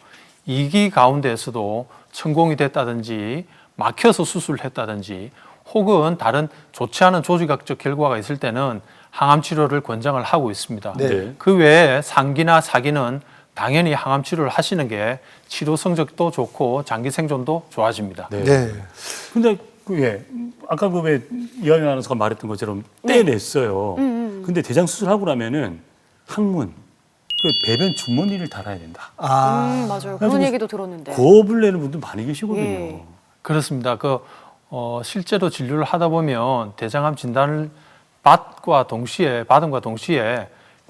2기 가운데에서도 천공이 됐다든지 막혀서 수술을 했다든지 혹은 다른 좋지 않은 조직학적 결과가 있을 때는 항암 치료를 권장을 하고 있습니다. 네. 그 외에 3기나 4기는 당연히 항암 치료를 하시는 게 치료 성적도 좋고 장기 생존도 좋아집니다. 네. 네. 근데 아까 왜 이하영 아나운서가 말했던 것처럼 떼냈어요. 근데 대장 수술하고 나면은 항문, 그 배변 주머니를 달아야 된다. 맞아요. 그런 얘기도 들었는데. 겁을 내는 분들 많이 계시거든요. 예. 그렇습니다. 실제로 진료를 하다 보면 대장암 진단을 받음과 동시에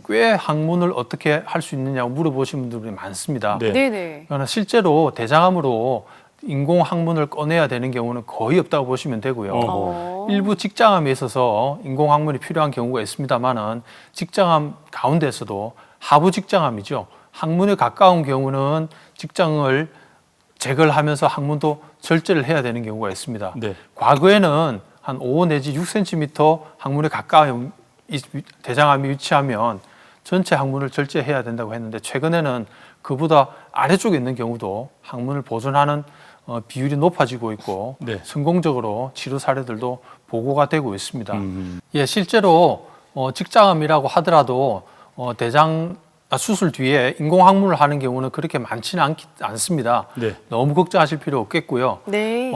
꽤 항문을 어떻게 할 수 있느냐고 물어보시는 분들이 많습니다. 네. 네네. 그러나 실제로 대장암으로 인공 항문을 꺼내야 되는 경우는 거의 없다고 보시면 되고요. 일부 직장암에 있어서 인공 항문이 필요한 경우가 있습니다만은 직장암 가운데서도 하부 직장암이죠. 항문에 가까운 경우는 직장을 제거를 하면서 항문도 절제를 해야 되는 경우가 있습니다. 네. 과거에는 한 5 내지 6cm 항문에 가까운 대장암이 위치하면 전체 항문을 절제해야 된다고 했는데 최근에는 그보다 아래쪽에 있는 경우도 항문을 보존하는 비율이 높아지고 있고 네. 성공적으로 치료 사례들도 보고가 되고 있습니다. 예, 실제로 직장암이라고 하더라도 수술 뒤에 인공항문을 하는 경우는 그렇게 많지는 않습니다. 네. 너무 걱정하실 필요 없겠고요. 네.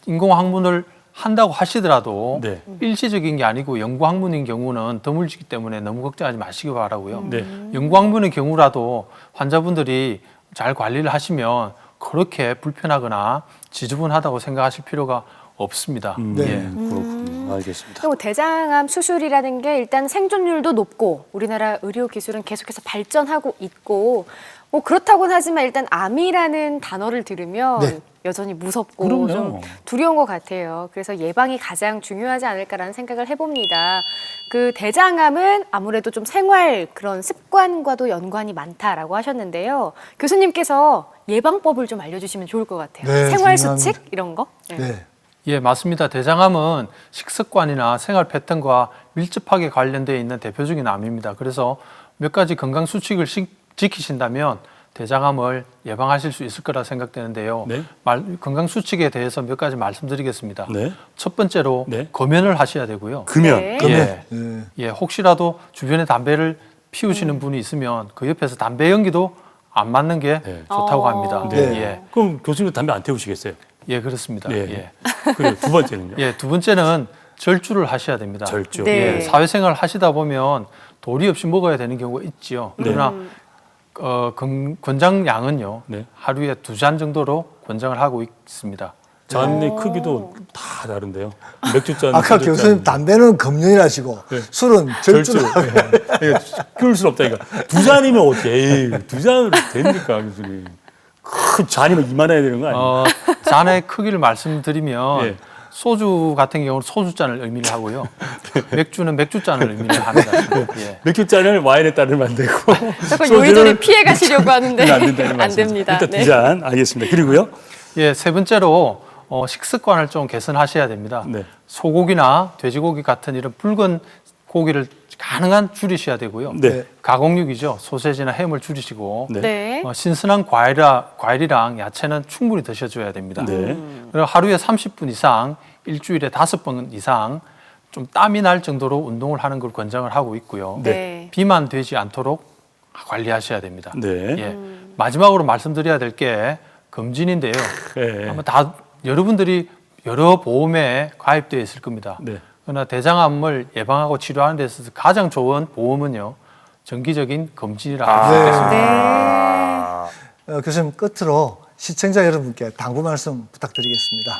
인공항문을 한다고 하시더라도 네. 일시적인 게 아니고 영구항문인 경우는 드물지기 때문에 너무 걱정하지 마시기 바라고요. 네. 영구항문의 경우라도 환자분들이 잘 관리를 하시면 그렇게 불편하거나 지저분하다고 생각하실 필요가 없습니다. 네. 예. 그렇군요. 알겠습니다. 그리고 대장암 수술이라는 게 일단 생존율도 높고 우리나라 의료 기술은 계속해서 발전하고 있고 뭐 그렇다고는 하지만 일단 암이라는 단어를 들으면 네. 여전히 무섭고 그럼요. 좀 두려운 것 같아요. 그래서 예방이 가장 중요하지 않을까라는 생각을 해봅니다. 그 대장암은 아무래도 좀 생활 그런 습관과도 연관이 많다라고 하셨는데요. 교수님께서 예방법을 좀 알려주시면 좋을 것 같아요. 네, 생활 중요합니다. 수칙 이런 거? 네. 예, 맞습니다. 대장암은 식습관이나 생활 패턴과 밀접하게 관련되어 있는 대표적인 암입니다. 그래서 몇 가지 건강 수칙을 지키신다면 대장암을 예방하실 수 있을 거라 생각되는데요. 네. 건강 수칙에 대해서 몇 가지 말씀드리겠습니다. 네. 첫 번째로 네. 금연을 하셔야 되고요. 금연. 네. 예. 네. 예, 혹시라도 주변에 담배를 피우시는 분이 있으면 그 옆에서 담배 연기도 안 맞는 게 네. 좋다고 합니다. 네. 예. 그럼 교수님 담배 안 태우시겠어요? 예, 그렇습니다. 네. 예. 그리고 두 번째는요? 예, 두 번째는 절주를 하셔야 됩니다. 절주. 네. 예, 사회생활 하시다 보면 도리 없이 먹어야 되는 경우가 있지요. 그러나 권장량은요, 네. 하루에 2잔 정도로 권장을 하고 있습니다. 잔의 크기도 다 다른데요. 맥주잔. 아까 소주잔. 교수님 담배는 금연이라시고 네. 술은 절주. 절주. 끊을 수 없다 이거. 두 잔이면 어떻게? 에이, 두 잔으로 됩니까, 교수님? 큰 잔이면 이만해야 되는 거 아니에요? 잔의 크기를 말씀드리면 예. 소주 같은 경우는 소주잔을 의미를 하고요. 맥주는 맥주잔을 의미를 합니다. 예. 맥주잔을 와인에 따르면 안 되고. 자꾸 요리조리 피해 가시려고 하는데 안 된다는 안 말씀이죠. 됩니다. 일단 네. 두 잔 알겠습니다. 그리고요. 예, 세 번째로 식습관을 좀 개선하셔야 됩니다. 네. 소고기나 돼지고기 같은 이런 붉은 고기를 가능한 줄이셔야 되고요. 네. 가공육이죠. 소세지나 햄을 줄이시고 네. 신선한 과일이랑 야채는 충분히 드셔줘야 됩니다. 네. 그리고 하루에 30분 이상, 일주일에 5번 이상 좀 땀이 날 정도로 운동을 하는 걸 권장을 하고 있고요. 네. 비만 되지 않도록 관리하셔야 됩니다. 네. 예. 마지막으로 말씀드려야 될 게 검진인데요. 네. 아마 다 여러분들이 여러 보험에 가입되어 있을 겁니다. 네. 그러나 대장암을 예방하고 치료하는 데 있어서 가장 좋은 보험은요, 정기적인 검진이라 할 수 있겠습니다. 네. 교수님, 끝으로 시청자 여러분께 당부 말씀 부탁드리겠습니다.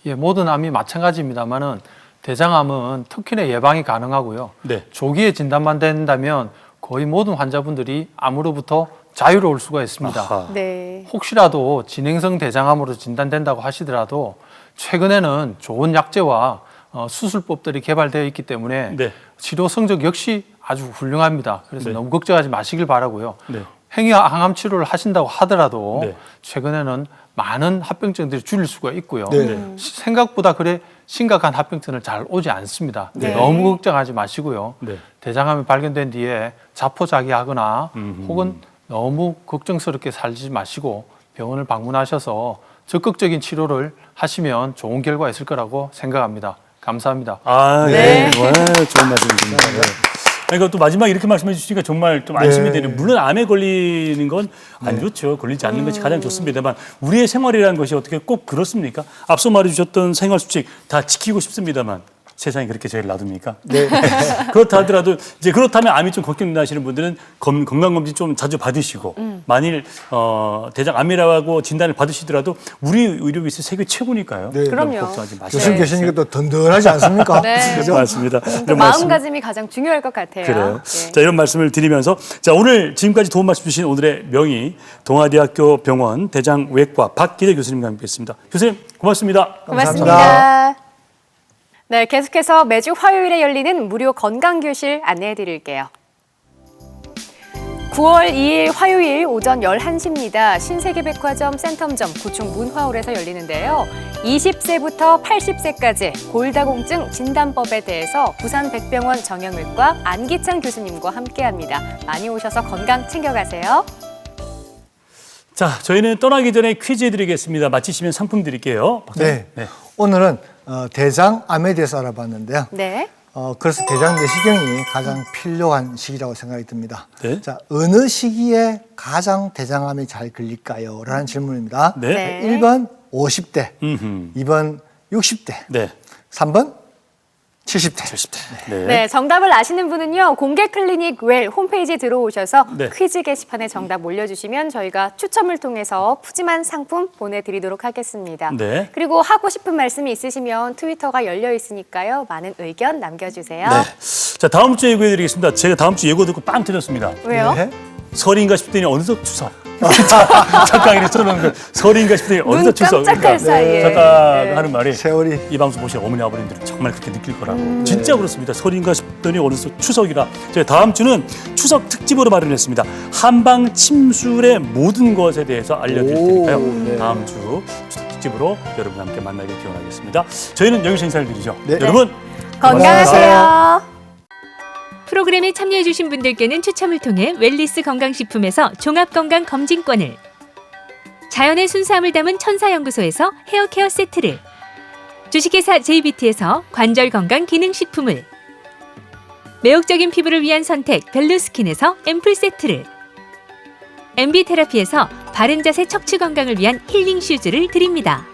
예, 모든 암이 마찬가지입니다만은 대장암은 특히나 예방이 가능하고요. 네. 조기에 진단만 된다면 거의 모든 환자분들이 암으로부터 자유로울 수가 있습니다. 아하. 네. 혹시라도 진행성 대장암으로 진단된다고 하시더라도 최근에는 좋은 약제와 수술법들이 개발되어 있기 때문에 네. 치료 성적 역시 아주 훌륭합니다. 그래서 네. 너무 걱정하지 마시길 바라고요. 네. 행위항암 치료를 하신다고 하더라도 네. 최근에는 많은 합병증들이 줄일 수가 있고요. 네. 생각보다 그래 심각한 합병증은 잘 오지 않습니다. 네. 너무 걱정하지 마시고요. 네. 대장암이 발견된 뒤에 자포자기하거나 혹은 너무 걱정스럽게 살지 마시고 병원을 방문하셔서 적극적인 치료를 하시면 좋은 결과가 있을 거라고 생각합니다. 감사합니다. 아, 네. 네. 좋은 말씀입니다. 네. 그러니까 또 마지막 이렇게 말씀해 주시니까 정말 좀 안심이 되는. 물론 암에 걸리는 건 안 좋죠. 걸리지 않는 것이 가장 좋습니다만 우리의 생활이라는 것이 어떻게 꼭 그렇습니까? 앞서 말해 주셨던 생활 수칙 다 지키고 싶습니다만 세상이 그렇게 저희를 놔둡니까? 네. 그렇다 하더라도 이제 그렇다면 암이 좀 걱정나시는 분들은 건강검진 좀 자주 받으시고 만일 대장암이라고 진단을 받으시더라도 우리 의료기술 세계 최고니까요. 네. 그럼요. 걱정하지 마시고. 교수님 계시니까 또 든든하지 않습니까? 네. 그죠? 맞습니다. 이런 말씀- 마음가짐이 가장 중요할 것 같아요. 그래요. 네. 자, 이런 말씀을 드리면서 자, 오늘 지금까지 도움 말씀 주신 오늘의 명의 동아대학교 병원 대장외과 박기대 교수님과 함께했습니다. 교수님 고맙습니다. 고맙습니다. 네, 계속해서 매주 화요일에 열리는 무료 건강교실 안내해 드릴게요. 9월 2일 화요일 오전 11시입니다. 신세계백화점 센텀점 구충 문화홀에서 열리는데요. 20세부터 80세까지 골다공증 진단법에 대해서 부산백병원 정형외과 안기찬 교수님과 함께합니다. 많이 오셔서 건강 챙겨가세요. 자, 저희는 떠나기 전에 퀴즈 드리겠습니다. 마치시면 상품 드릴게요. 박사님. 네. 오늘은 대장암에 대해서 알아봤는데요. 네. 그래서 대장 내시경이 가장 필요한 시기라고 생각이 듭니다. 네. 자, 어느 시기에 가장 대장암이 잘 걸릴까요? 라는 질문입니다. 네. 네. 1번 50대, 음흠. 2번 60대, 네. 3번 70대. 70대. 네. 네, 정답을 아시는 분은요. 공개 클리닉 웰 홈페이지에 들어오셔서 네. 퀴즈 게시판에 정답 올려주시면 저희가 추첨을 통해서 푸짐한 상품 보내드리도록 하겠습니다. 네. 그리고 하고 싶은 말씀이 있으시면 트위터가 열려 있으니까요. 많은 의견 남겨주세요. 네. 자, 다음 주에 예고해드리겠습니다. 제가 다음 주 예고 듣고 빵 터졌습니다. 왜요? 네. 설인가 싶더니 어느덧 추석. 작가가 이렇게 써놓은 거 설인가 싶더니 눈 어느덧 추석. 깜짝할 사이에. 작가가 네. 하는 말이 세월이. 이 방송 보시는 어머니 아버님들은 정말 그렇게 느낄 거라고. 진짜 그렇습니다. 설인가 싶더니 어느덧 추석이라. 제가 다음 주는 추석 특집으로 마련했습니다. 한방 침술의 모든 것에 대해서 알려드릴 테니까요. 네. 다음 주 추석 특집으로 여러분과 함께 만나길 기원하겠습니다. 저희는 여기서 인사를 드리죠. 네. 여러분 건강하세요. 프로그램에 참여해주신 분들께는 추첨을 통해 웰리스 건강식품에서 종합건강검진권을, 자연의 순수함을 담은 천사연구소에서 헤어케어 세트를, 주식회사 JBT에서 관절건강기능식품을, 매혹적인 피부를 위한 선택 벨루스킨에서 앰플 세트를, MB테라피에서 바른자세 척추건강을 위한 힐링 슈즈를 드립니다.